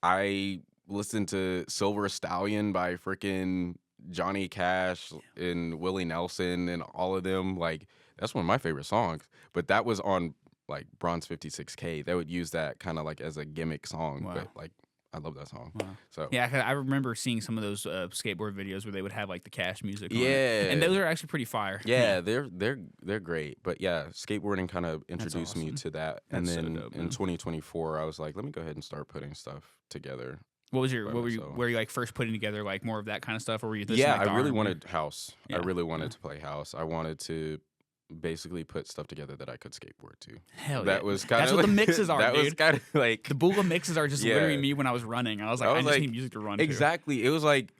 I listened to Silver Stallion by freaking Johnny Cash and Willie Nelson and all of them. Like that's one of my favorite songs. But that was on like Bronze 56K. They would use that kind of like as a gimmick song. Wow. But like I love that song. Wow. So yeah, I remember seeing some of those skateboard videos where they would have like the Cash music on it. And those are actually pretty fire. Yeah, they're great. But yeah, skateboarding kind of introduced me to that. And then so dope, in 2024, I was like, let me go ahead and start putting stuff together. Were you like first putting together like more of that kind of stuff, or were you? I really wanted house. Yeah. I really wanted to play house. I wanted to basically put stuff together that I could skateboard to. Hell that yeah. was kind That's of what the mixes are, that dude. was kind of like the Boolah mixes are just literally me when I was running. I was like, I just need music to run exactly. To. It was like,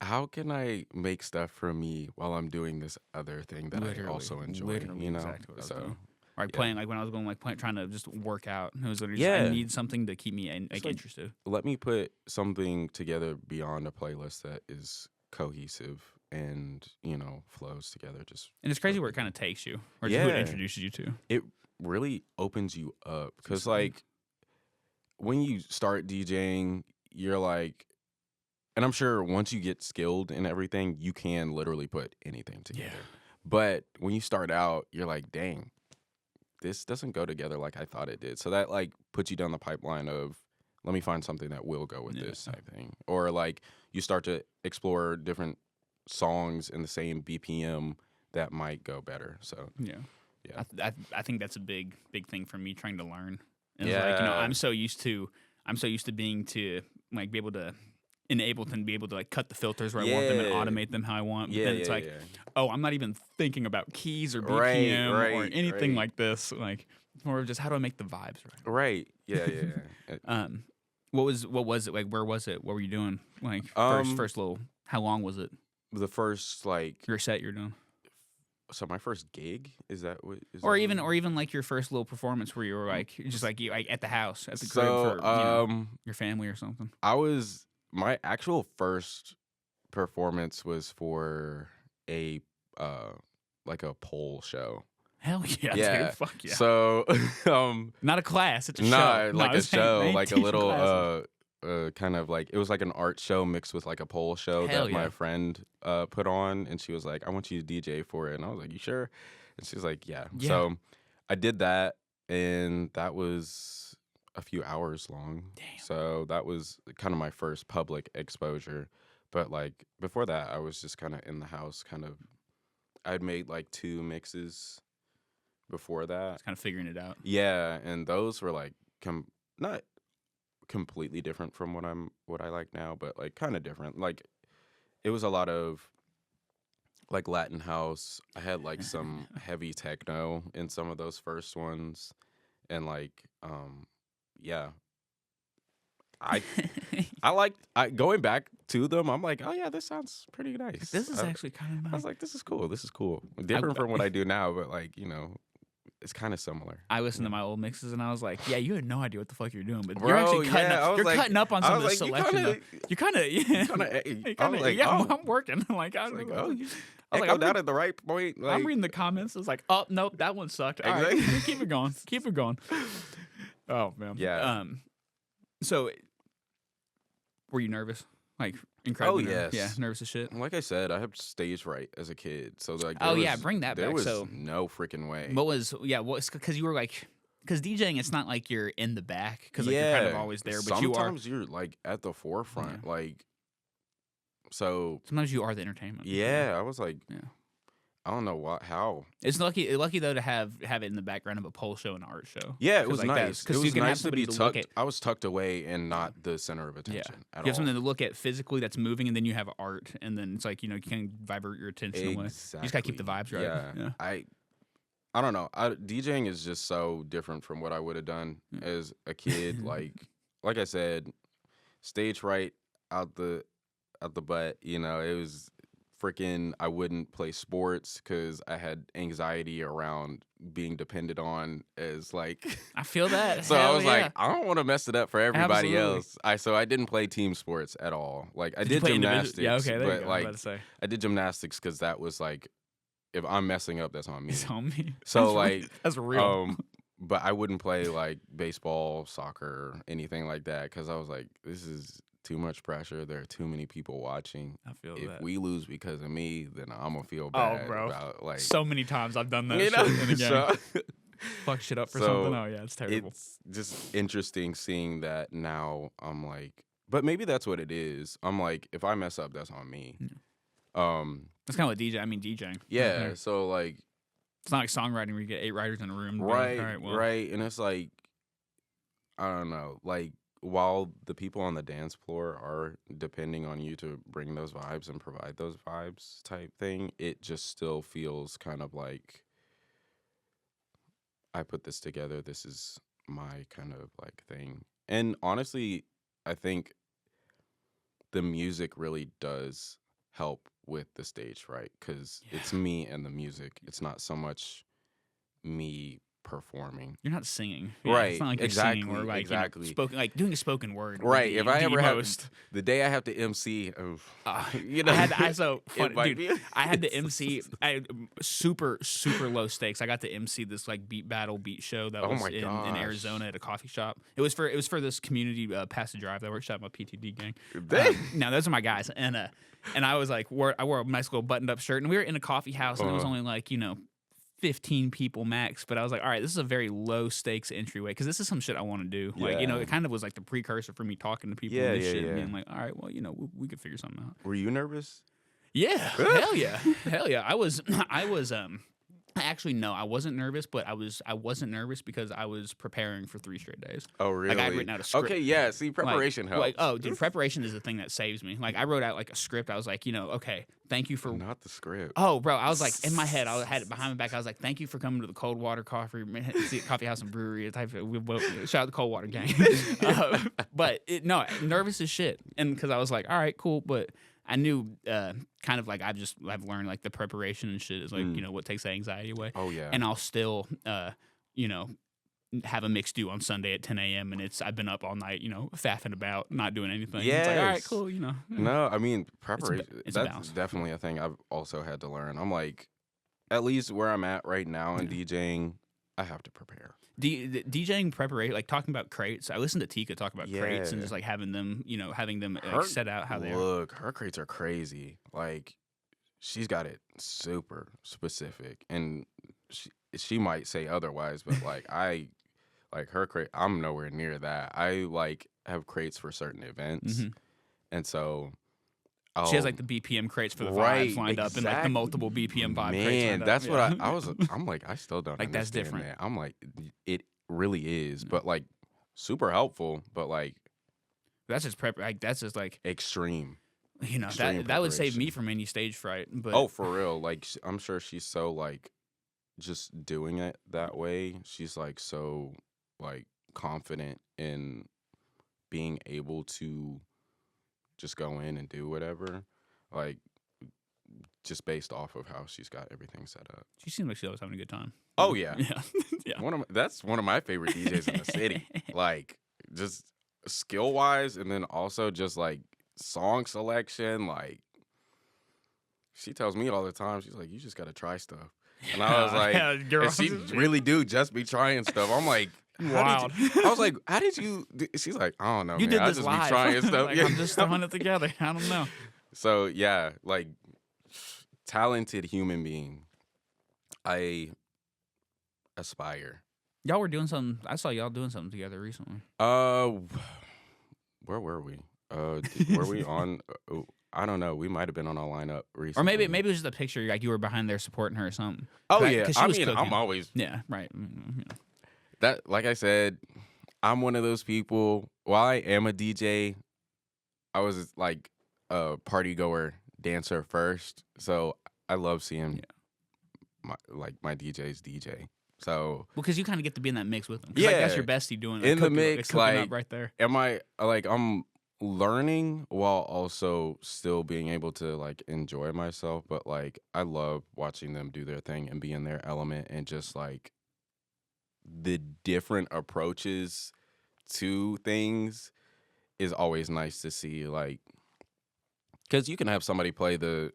how can I make stuff for me while I'm doing this other thing that I also enjoy? Literally, exactly what I was doing. Right, playing like when I was going trying to just work out. It was literally I need something to keep me interested. Let me put something together beyond a playlist that is cohesive and flows together. And it's crazy where it kind of takes you, or just who it introduces you to. It really opens you up, because like when you start DJing, you're like, and I'm sure once you get skilled in everything, you can literally put anything together. Yeah. But when you start out, you're like, dang, this doesn't go together like I thought it did. So that like puts you down the pipeline of let me find something that will go with this type thing. Or like you start to explore different songs in the same BPM that might go better. So I think that's a big thing for me trying to learn. And like, you know, I'm so used to being to like be able to in Ableton be able to like cut the filters where I want them and automate them how I want. But then it's like, oh, I'm not even thinking about keys or BPM or anything like this. Like it's more of just how do I make the vibes right? Right. Yeah. What was it like? Where was it? What were you doing? Like first little. How long was it? The first like your set you're doing. So my first gig is that what? Or even like your first little performance where you were like just like you like at the house at the crib for your family or something. My actual first performance was for a like a pole show. Hell yeah, dude. Fuck yeah. So not a class, it's a show. Like a show, like a little kind of like it was like an art show mixed with like a pole show that my friend put on, and she was like, I want you to DJ for it. And I was like, you sure? And she was like, yeah. So I did that, and that was a few hours long. Damn. So that was kind of my first public exposure. But like before that, I was just kind of in the house, I'd made like 2 mixes before that. Just kind of figuring it out. Yeah, and those were like not completely different from what I like now, but like kind of different. Like it was a lot of like Latin house. I had like some heavy techno in some of those first ones, and like I liked going back to them. I'm like, oh yeah, this sounds pretty nice. This is actually kind of nice. I was like, this is cool. Different from what I do now, but like, you know, it's kind of similar. I listened to my old mixes and I was like, yeah, you had no idea what the fuck you're doing, but you're actually cutting up. You're cutting up on some of the selection. You're kind of, I'm working. Like, I was like, oh, you echoed out at the right point. Like, I'm reading the comments. It's like, oh, nope, that one sucked. Exactly. All right, keep it going. Keep it going. Oh, man. Yeah. So, were you nervous? Like, incredibly nervous? Yes. Yeah, nervous as shit? Like I said, I have stage fright as a kid. So, like, bring that back. There was no freaking way. Because you were like, because DJing, it's not like you're in the back, because like, you're kind of always there, but sometimes you're like at the forefront. Like, so. Sometimes you are the entertainment. Yeah, I was like, I don't know how. It's lucky though to have it in the background of a pole show and an art show. Yeah, it was like nice. Because you can have somebody to look at. I was tucked away and not the center of attention at all. You have something to look at physically that's moving, and then you have art, and then it's like, you know, you can divert your attention away. You just gotta keep the vibes right. Yeah. I don't know. DJing is just so different from what I would have done as a kid. like I said, stage fright out the butt. You know, it was. Freaking, I wouldn't play sports because I had anxiety around being depended on as like. I feel that. So I was like, I don't want to mess it up for everybody else. So I didn't play team sports at all. Like I did gymnastics. Yeah, okay, there you go. Like I did gymnastics because that was like, if I'm messing up, that's on me. It's on me. So like that's real. But I wouldn't play like baseball, soccer, anything like that because I was like, this is too much pressure. There are too many people watching. I feel if that. we lose because of me, then I'm gonna feel bad. Oh, bro. About, like, so many times I've done that shit in a game. Fuck shit up for something. Oh yeah, it's terrible. It's just interesting seeing that now. I'm like, but maybe that's what it is. I'm like, if I mess up, that's on me. Yeah. That's kind of what DJing. Yeah. Mm-hmm. So like, it's not like songwriting where you get 8 writers in a room. Right. Right. And it's like, I don't know, like. While the people on the dance floor are depending on you to bring those vibes and provide those vibes type thing, it just still feels kind of like I put this together. This is my kind of like thing. And honestly, I think the music really does help with the stage, right? Because it's me and the music. It's not so much me performing. You're not singing. Right. It's not like you're singing or like, you know, spoken, like doing a spoken word. Right. If I ever have the day I have to MC, you know, I had to MC super low stakes. I got to MC this like beat show that was in Arizona at a coffee shop. It was for this community Pass Drive that workshop my PTD gang. Now those are my guys, and I was like I wore a nice little buttoned up shirt, and we were in a coffee house, and it was only like, you know, 15 people max, but I was like, all right, this is a very low stakes entryway because this is some shit I want to do. Like, it kind of was like the precursor for me talking to people and this shit and being like, all right, well, we could figure something out. Were you nervous? Yeah, hell yeah, hell yeah. I was. Actually, no, I wasn't nervous, but I wasn't nervous because I was preparing for 3 straight days. Oh, really? Like, I'd written out a script. Okay, yeah. See, preparation helps. Like, oh, dude, preparation is the thing that saves me. Like, I wrote out like a script. I was like, okay, thank you for not the script. Oh, bro, I was like in my head. I had it behind my back. I was like, thank you for coming to the Cold Water Coffee House and Brewery. Shout out the Cold Water gang. But nervous as shit, and because I was like, all right, cool, but. I knew kind of like I've learned like the preparation and shit is like, what takes the anxiety away. Oh, yeah. And I'll still, have a mix due on Sunday at 10 a.m. and I've been up all night, faffing about, not doing anything. Yeah. It's like, all right, cool, No, I mean, preparation, that's definitely a thing I've also had to learn. I'm like, at least where I'm at right now in DJing, I have to prepare. DJing preparation, like talking about crates. I listened to Tika talk about crates and just like having them set out how they are. Look, her crates are crazy. Like, she's got it super specific, and she might say otherwise, but like her crate, I'm nowhere near that. I like have crates for certain events, and so. She has like the BPM crates for the vibes lined up and like the multiple BPM vibe crates. Man, that's what I'm like, I still don't like that's different. That. I'm like, it really is, but like super helpful, but like that's just prep. Like that's just like extreme. That would save me from any stage fright. But oh, for real. Like I'm sure she's so like just doing it that way. She's like so like confident in being able to just go in and do whatever, like just based off of how she's got everything set up. She seems like she's always having a good time. Oh yeah, yeah. That's one of my favorite DJs in the city. Like just skill wise, and then also just like song selection. Like she tells me all the time, she's like, "You just got to try stuff," and I was like, and she really do just be trying stuff. I'm like. Wild. I was like, how did you? She's like, I don't know. You man. did I this just live. Be trying stuff. Like, I'm just throwing it together. I don't know. So yeah, like talented human being. I aspire. Y'all were doing something. I saw y'all doing something together recently. Where were we? Were we on? I don't know. We might have been on a lineup recently. Or maybe it was just a picture like you were behind there supporting her or something. Oh yeah. I mean, I'm always. Yeah. Right. That, like I said, I'm one of those people. While I am a DJ, I was like a party goer, dancer first. So I love seeing my DJs DJ. So because you kind of get to be in that mix with them. Yeah, like, that's your bestie doing in the mix. Like right there. Am I like I'm learning while also still being able to like enjoy myself. But like I love watching them do their thing and be in their element and just like. The different approaches to things is always nice to see, like, because you can have somebody play the,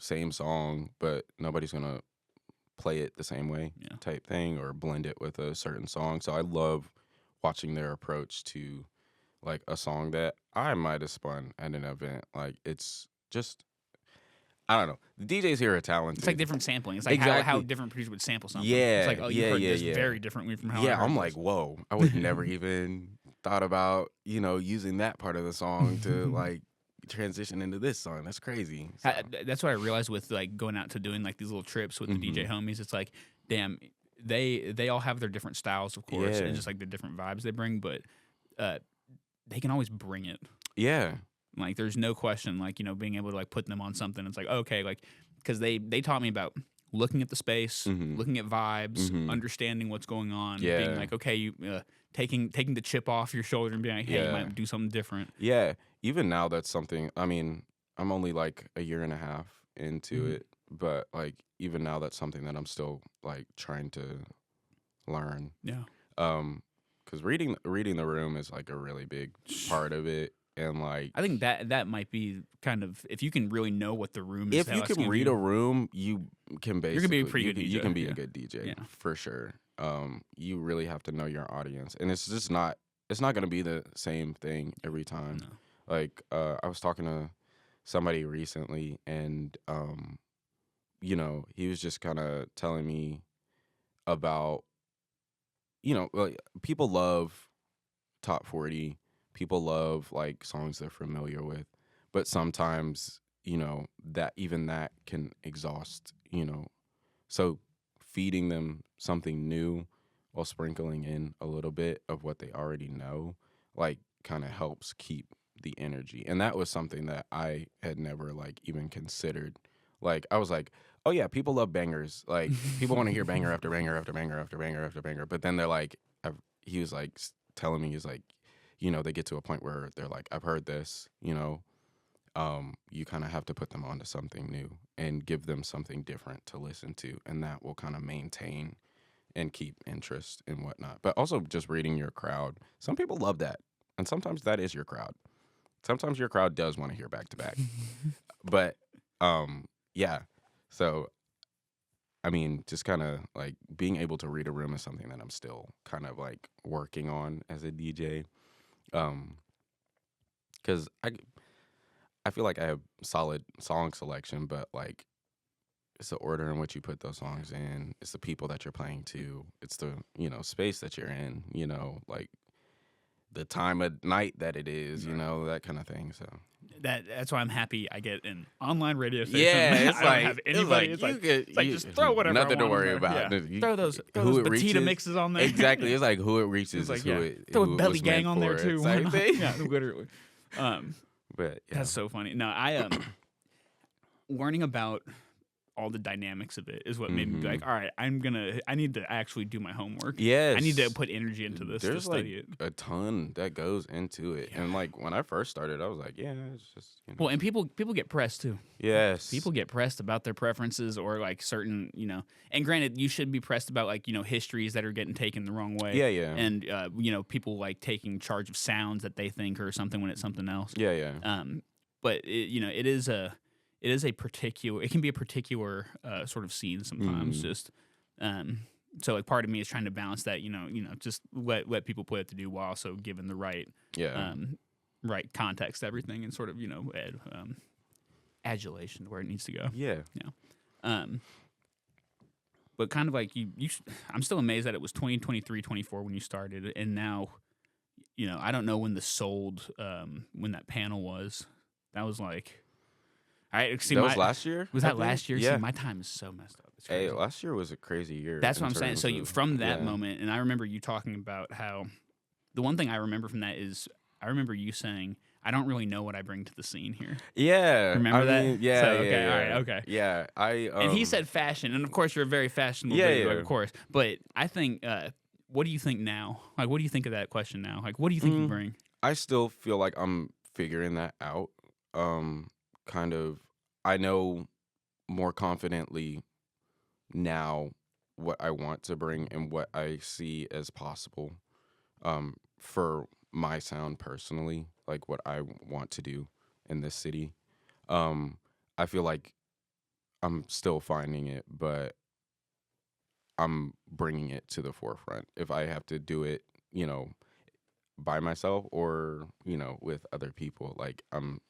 same song, but nobody's going to play it the same way type thing or blend it with a certain song. So I love watching their approach to, like, a song that I might have spun at an event. Like, it's just... I don't know. The DJs here are talented. It's like different sampling. It's like how different producers would sample something. Yeah. It's like, oh, you heard this very differently from how I heard I'm this. like, whoa. I would never even thought about, using that part of the song to, like, transition into this song. That's crazy. So. That's what I realized with, like, going out to doing, like, these little trips with the DJ homies. It's like, damn, they all have their different styles, of course, and just, like, the different vibes they bring, but they can always bring it. Yeah. Like, there's no question, like, being able to, like, put them on something. It's like, okay, like, because they taught me about looking at the space, looking at vibes, understanding what's going on, being like, okay, you taking the chip off your shoulder and being like, hey, you might do something different. Yeah. Even now, that's something, I mean, I'm only, like, a year and a half into it, but, like, even now, that's something that I'm still, like, trying to learn. Yeah. Because reading the room is, like, a really big part of it. And like, I think that might be kind of, if you can really know what the room is. If you can read a room, you can basically. You're gonna be a pretty good DJ. You can be a good DJ for sure. You really have to know your audience, and it's just not. It's not gonna be the same thing every time. No. Like I was talking to somebody recently, and he was just kind of telling me about, like, people love top 40. People love like songs they're familiar with, but sometimes, that can exhaust, So feeding them something new while sprinkling in a little bit of what they already know, like, kind of helps keep the energy. And that was something that I had never like even considered. Like, I was like, oh yeah, people love bangers. Like, people want to hear banger after banger after banger after banger after banger. But then they're like, he was like telling me, he's like, they get to a point where they're like, I've heard this, you kind of have to put them onto something new and give them something different to listen to. And that will kind of maintain and keep interest and whatnot. But also just reading your crowd. Some people love that. And sometimes that is your crowd. Sometimes your crowd does want to hear back to back. But yeah. So I mean, just kind of like being able to read a room is something that I'm still kind of like working on as a DJ. Because I feel like I have solid song selection, but like it's the order in which you put those songs in. It's the people that you're playing to. It's the, space that you're in, like the time of night that it is, that kind of thing. So that's why I'm happy I get an online radio station. Yeah, it's I don't have anybody. It's like just throw whatever. Nothing I to want worry in there. about. Yeah. Throw those Batita mixes on there. Exactly. It's like who it reaches is who it throw who a it Belly was Gang meant on there for. too. It's like they- Yeah, literally. But yeah. That's so funny. No, I learning about all the dynamics of it is what made me be like, all right, I need to actually do my homework. Yes. I need to put energy into this to study it. A ton that goes into it. Yeah. And like when I first started, I was like, yeah, it's just, Well, and people get pressed too. Yes. People get pressed about their preferences or like certain, and granted, you should be pressed about like, histories that are getting taken the wrong way. Yeah, yeah. And, people like taking charge of sounds that they think are something when it's something else. Yeah, yeah. But it can be a particular sort of scene sometimes. Just so like part of me is trying to balance that, just let people play what to do while also giving the right right context to everything and sort of adulation where it needs to go. Yeah. But kind of like I'm still amazed that it was 2023, 24 when you started, and now I don't know when the sold when that panel was. That was like. That was last year? Was that last year? Yeah. See, my time is so messed up. Hey, last year was a crazy year. That's what I'm saying. So from that moment, and I remember you talking about how the one thing I remember from that is I remember you saying, I don't really know what I bring to the scene here. Yeah. Remember that? Yeah. So, okay. Yeah. All right. Okay. Yeah. And he said fashion, and of course you're a very fashionable dude, of course. But I think, what do you think now? Like, what do you think of that question now? Like, what do you think you bring? I still feel like I'm figuring that out. Kind of, I know more confidently now what I want to bring and what I see as possible for my sound personally, like what I want to do in this city. I feel like I'm still finding it, but I'm bringing it to the forefront. If I have to do it, by myself or, with other people, like I'm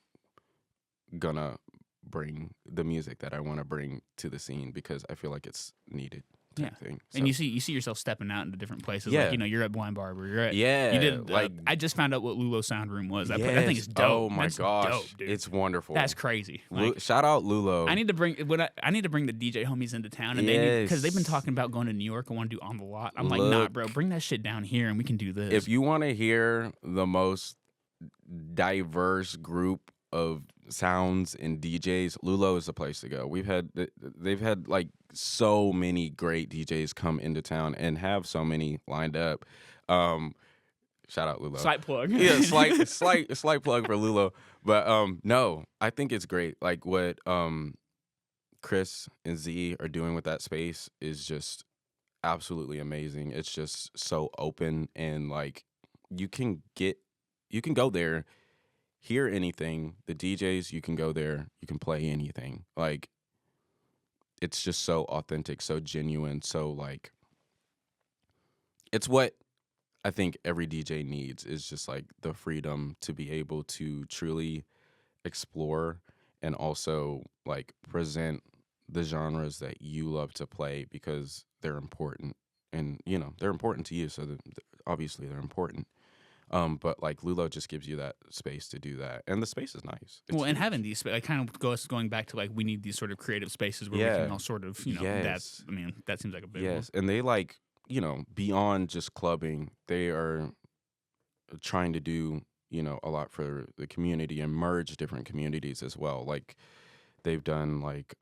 gonna bring the music that I want to bring to the scene because I feel like it's needed type thing. So. And you see yourself stepping out into different places. Yeah. Like, you're at Blind Barber. You're at you did I just found out what Lulo Sound Room was. That thing is dope. Oh my gosh, dope, dude. it's wonderful. That's crazy. Like, shout out Lulo. I need to bring the DJ homies into town, and because they've been talking about going to New York and want to do On the Lot. I'm like, nah, bro, bring that shit down here and we can do this. If you want to hear the most diverse group of sounds and DJs, Lulo is the place to go. They've had like so many great DJs come into town and have so many lined up. Shout out Lulo. Slight plug. Yeah, slight plug for Lulo. But no, I think it's great. Like what Chris and Z are doing with that space is just absolutely amazing. It's just so open and like you can go there, hear anything. The DJs, you can go there, you can play anything. Like, it's just so authentic, so genuine, so like, it's what I think every DJ needs is just like the freedom to be able to truly explore and also like present the genres that you love to play because they're important, and you know they're important to you, so obviously they're important. But like Lulo just gives you that space to do that, and the space is nice. It's well, and huge. having these, like, kind of going back to like we need these sort of creative spaces where we can all sort of, you know, Yes. that seems like a big one. And they like, you know, beyond just clubbing, they are trying to do, you know, a lot for the community and merge different communities as well. Like they've done like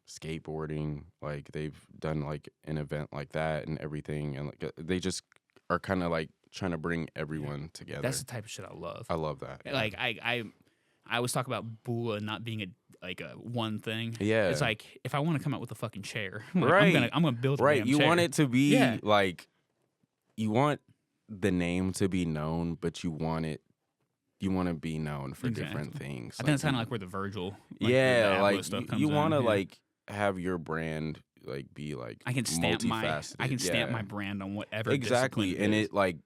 skateboarding, like they've done like an event like that and everything, and like they just are kind of like trying to bring everyone together. That's the type of shit I love. I love that. Yeah. Like I always talk about Boolah not being a one thing. Yeah. It's like if I want to come out with a fucking chair, I'm gonna build a right. damn You chair. want it to be like, you want the name to be known, but you want to be known for different things. I think it's kind of like where the Virgil, like stuff comes you want to in. like have your brand like be like I can stamp multifaceted. my brand on whatever exactly, and it like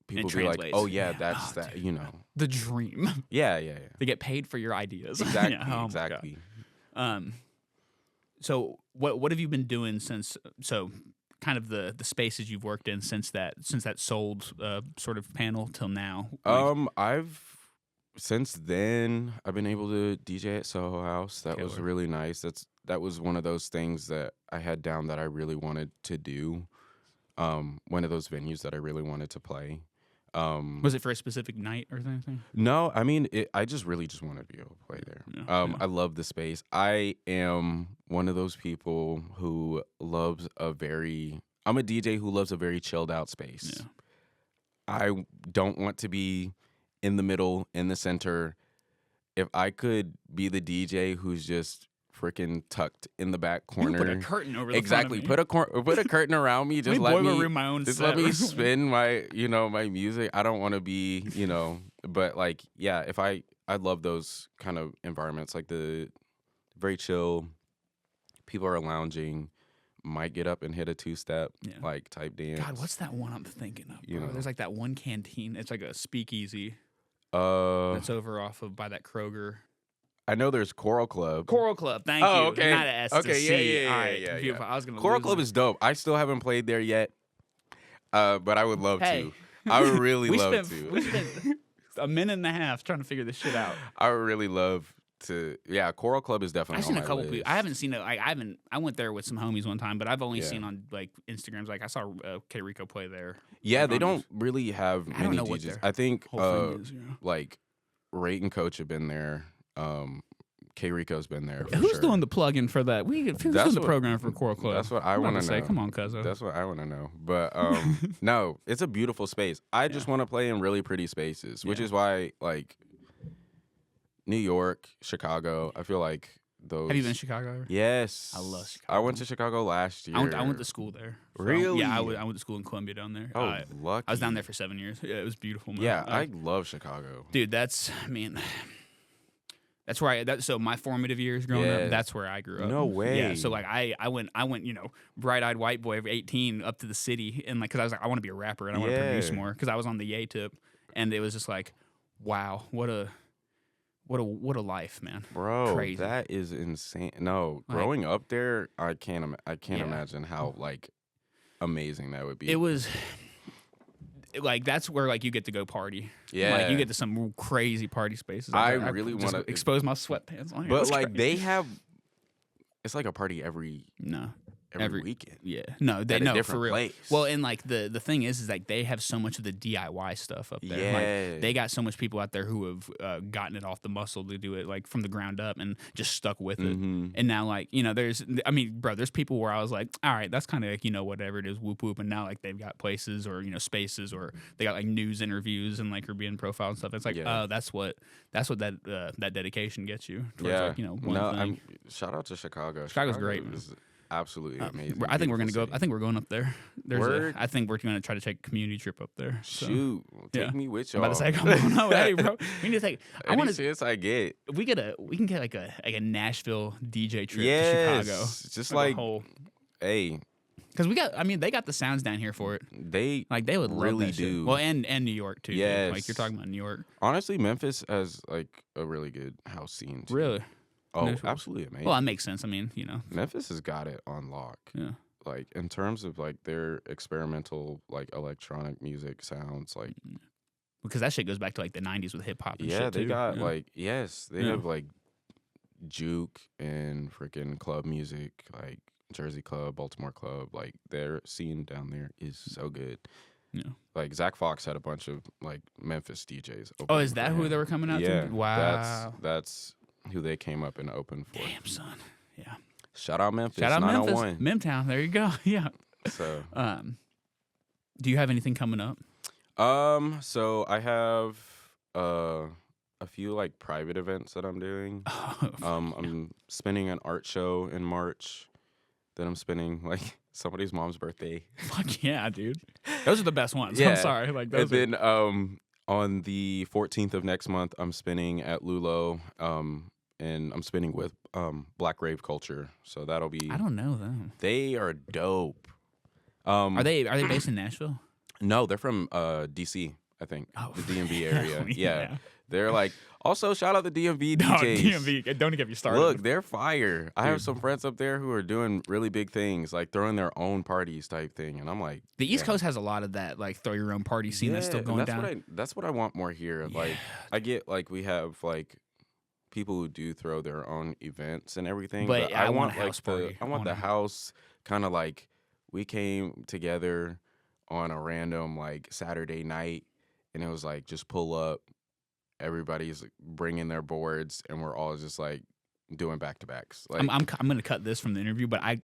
people be like, oh yeah, that's that, dude. You know, the dream. Yeah. They get paid for your ideas. Exactly, exactly. So what have you been doing since? So kind of the spaces you've worked in since that sold sort of panel till now. Since then I've been able to DJ at Soho House. That was really nice. That was one of those things that I had down that I really wanted to do. One of those venues that I really wanted to play. Was it for a specific night or something? No, I mean, I just really just wanted to be able to play there. I love the space. I am one of those people who loves I'm a DJ who loves a very chilled out space. Yeah. I don't want to be in the middle, in the center. If I could be the DJ who's just freaking tucked in the back corner, put a curtain over the exactly. Front of me. Put a curtain around me. Just let me spin my my music. I don't want to be but like I love those kind of environments, like the very chill. People are lounging. Might get up and hit a two-step like type dance. God, what's that one I'm thinking of? Bro? There's like that one canteen. It's like a speakeasy. That's over off of by that Kroger. I know there's Coral Club. Thank you. Okay. Not an S to C. Yeah. All right, beautiful. I was gonna Coral Club is dope. I still haven't played there yet, but I would love to. I would really love to. We spent a minute and a half trying to figure this shit out. I would really love to. Yeah, Coral Club is definitely. I've seen on a couple list. people. I haven't seen it. I went there with some homies one time, but I've only seen on like Instagrams. Like I saw K Rico play there. Yeah, they don't really have many DJs. I think like Rate and Coach have been there. K Rico's been there. Who's doing the plug-in for that? Who's doing the program for Coral Club? That's what I want to know. Come on, cuzzo. That's what I want to know. But no, it's a beautiful space. I just want to play in really pretty spaces, which is why like New York, Chicago. I feel like those. Have you been to Chicago ever? Yes, I love Chicago. I went to Chicago last year. I went to school there. Really? Yeah, I went to school in Columbia down there. Oh, lucky. I was down there for 7 years. Yeah, it was beautiful. Man. Yeah, I love Chicago. Dude, that's where so my formative years growing up, that's where I grew up. No way. Yeah, so like I went, bright-eyed white boy of 18 up to the city, and like, cause I was like, I want to be a rapper and I want to produce more, cause I was on the Yay tip, and it was just like, wow, what a life, man. Bro, crazy. That is insane. No, growing up there, I can't imagine how like amazing that would be. It was like that's where like you get to go party. Yeah, like you get to some crazy party spaces. I really want to expose my sweatpants on here. But like crazy. It's like a party every weekend. Yeah, no, they no for real. Place. Well, and like the thing is like they have so much of the DIY stuff up there. Yeah, like, they got so much people out there who have gotten it off the muscle to do it like from the ground up and just stuck with it. And now like there's people where I was like, all right, that's kind of like whatever it is, whoop whoop. And now like they've got places or spaces or they got like news interviews and like Caribbean profile and stuff. It's like that's what that dedication gets you. Towards, one thing. Shout out to Chicago. Chicago's great. Absolutely amazing. I think we're gonna go. I think we're going up there. I think we're gonna try to take a community trip up there. So. Shoot, take me with y'all. I'm about to say, come on, no, Eddie, bro. We need to take. I want to. I get. We can get like a Nashville DJ trip to Chicago. Just like hey. Because they got the sounds down here for it. They would really love that do. Shit. Well, and New York too. Yes. Like you're talking about New York. Honestly, Memphis has like a really good house scene too. Really. Oh, absolutely amazing. Well, that makes sense. I mean, Memphis has got it on lock. Yeah. Like in terms of like their experimental like electronic music sounds, like because that shit goes back to like the 90s with hip hop and shit they too. got like they have like juke and freaking club music, like Jersey Club, Baltimore Club. Like their scene down there is so good. Yeah. Like Zach Fox had a bunch of like Memphis DJs. Oh, is that who they were coming out to? Wow. That's who they came up and opened for. Damn, son. Yeah. Shout out Memphis. Shout out Memphis. Memtown. There you go. Yeah. So, do you have anything coming up? So I have a few like private events that I'm doing. I'm spinning an art show in March. Then I'm spinning like somebody's mom's birthday. Fuck yeah, dude. Those are the best ones. Yeah. I'm sorry. Like those. And then on the 14th of next month, I'm spinning at Lulo. And I'm spinning with Black Rave Culture, so that'll be. I don't know them. They are dope. Are they based in Nashville? No, they're from DC, I think. Oh, the DMV area. Yeah, they're like. Also, shout out the DMV DJs. No, DMV, don't get me started. Look, they're fire. I have some friends up there who are doing really big things, like throwing their own parties type thing, and I'm like. The East Coast has a lot of that, like throw your own party scene that's still going down. That's what I want more here. Yeah. Like, I get like we have like. People who do throw their own events and everything, but I want like the house kind of like we came together on a random like Saturday night, and it was like just pull up, everybody's bringing their boards, and we're all just like doing back to backs. Like I'm gonna cut this from the interview, but I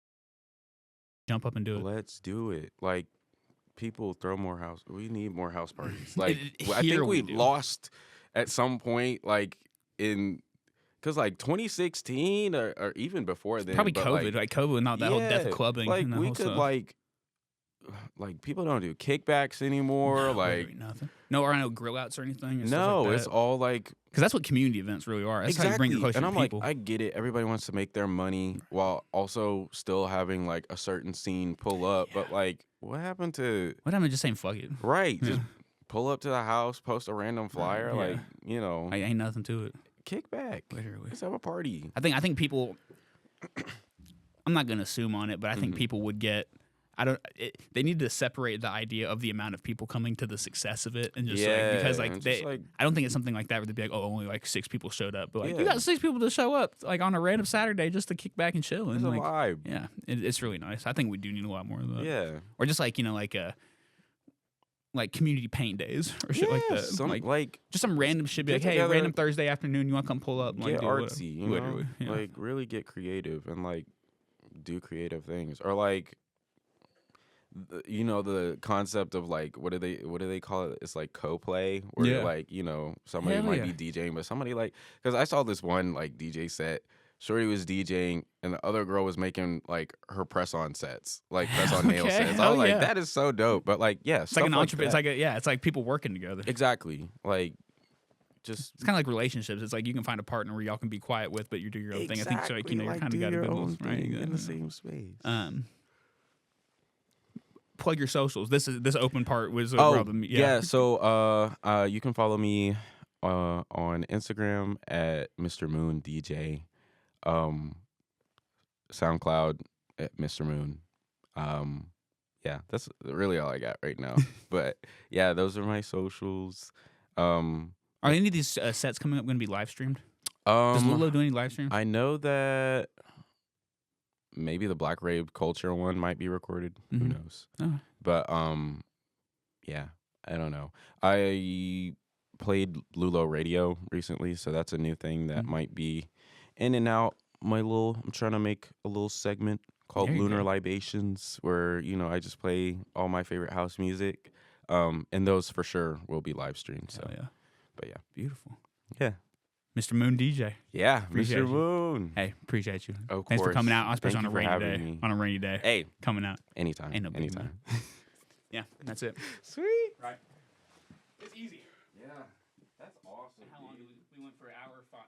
jump up and do it. Let's do it. Like people throw more house. We need more house parties. Like I think we lost at some point, like in. Because, like, 2016 or even before then. Probably COVID. Like COVID, not that whole death clubbing. Like, we could, stuff. like, people don't do kickbacks anymore. No, like, nothing. No, or I know grill outs or anything. No, like it's all, like. Because that's what community events really are. That's exactly. how you bring your closer and I'm to people. Like, I get it. Everybody wants to make their money while also still having, like, a certain scene pull up. Yeah. But, like, what happened to just saying fuck it? Right. Yeah. Just pull up to the house, post a random flyer. Yeah. Like, you know. I ain't nothing to it. Kick back. Literally. Let's have a party. I think people. I'm not gonna assume on it, but I think people would get. They need to separate the idea of the amount of people coming to the success of it, and just because I don't think it's something like that where they'd be like, oh, only like 6 people showed up, but like you got 6 people to show up like on a random Saturday just to kick back and chill. And it's like, a vibe. Yeah, it's really nice. I think we do need a lot more of that. Yeah, or just like like community paint days or shit like that. Like just some random shit. Be like, hey, random Thursday afternoon, you want to come pull up? And, get like, artsy, you know? Yeah. Like really get creative and like do creative things. Or like, you know, the concept of like what do they call it? It's like co-play, where like somebody might be DJing, but somebody like because I saw this one like DJ set. Shorty was DJing, and the other girl was making like her press-on sets, like press-on nail sets. I was like, that is so dope. But like, it's like an entrepreneur. It's like people working together. Exactly. Like, it's kind of like relationships. It's like you can find a partner where y'all can be quiet with, but you do your own thing. I think so. Like, you're kind of got a good one, right? In the same space. Plug your socials. This open part was So you can follow me on Instagram at Mr. Moon DJ. SoundCloud at Mr. Moon. Yeah, that's really all I got right now. But yeah, those are my socials. Are any of these sets coming up going to be live streamed? Does Lulo do any live streams? I know that maybe the Black Rave Culture one might be recorded. Who knows? Oh. But yeah, I don't know. I played Lulo Radio recently, so that's a new thing that might be in and out. I'm trying to make a little segment called Lunar Libations, where I just play all my favorite house music, and those for sure will be live streamed. So but yeah, beautiful. Yeah, Mr. Moon DJ. Yeah, Mr. Moon. Hey, appreciate you. Of Thanks course. for coming out, especially on a rainy day. Me. On a rainy day. Hey, coming out anytime. Ain't no big anytime. Yeah, that's it. Sweet. Right. It's easy. Yeah, that's awesome. How long did we went for an hour 5?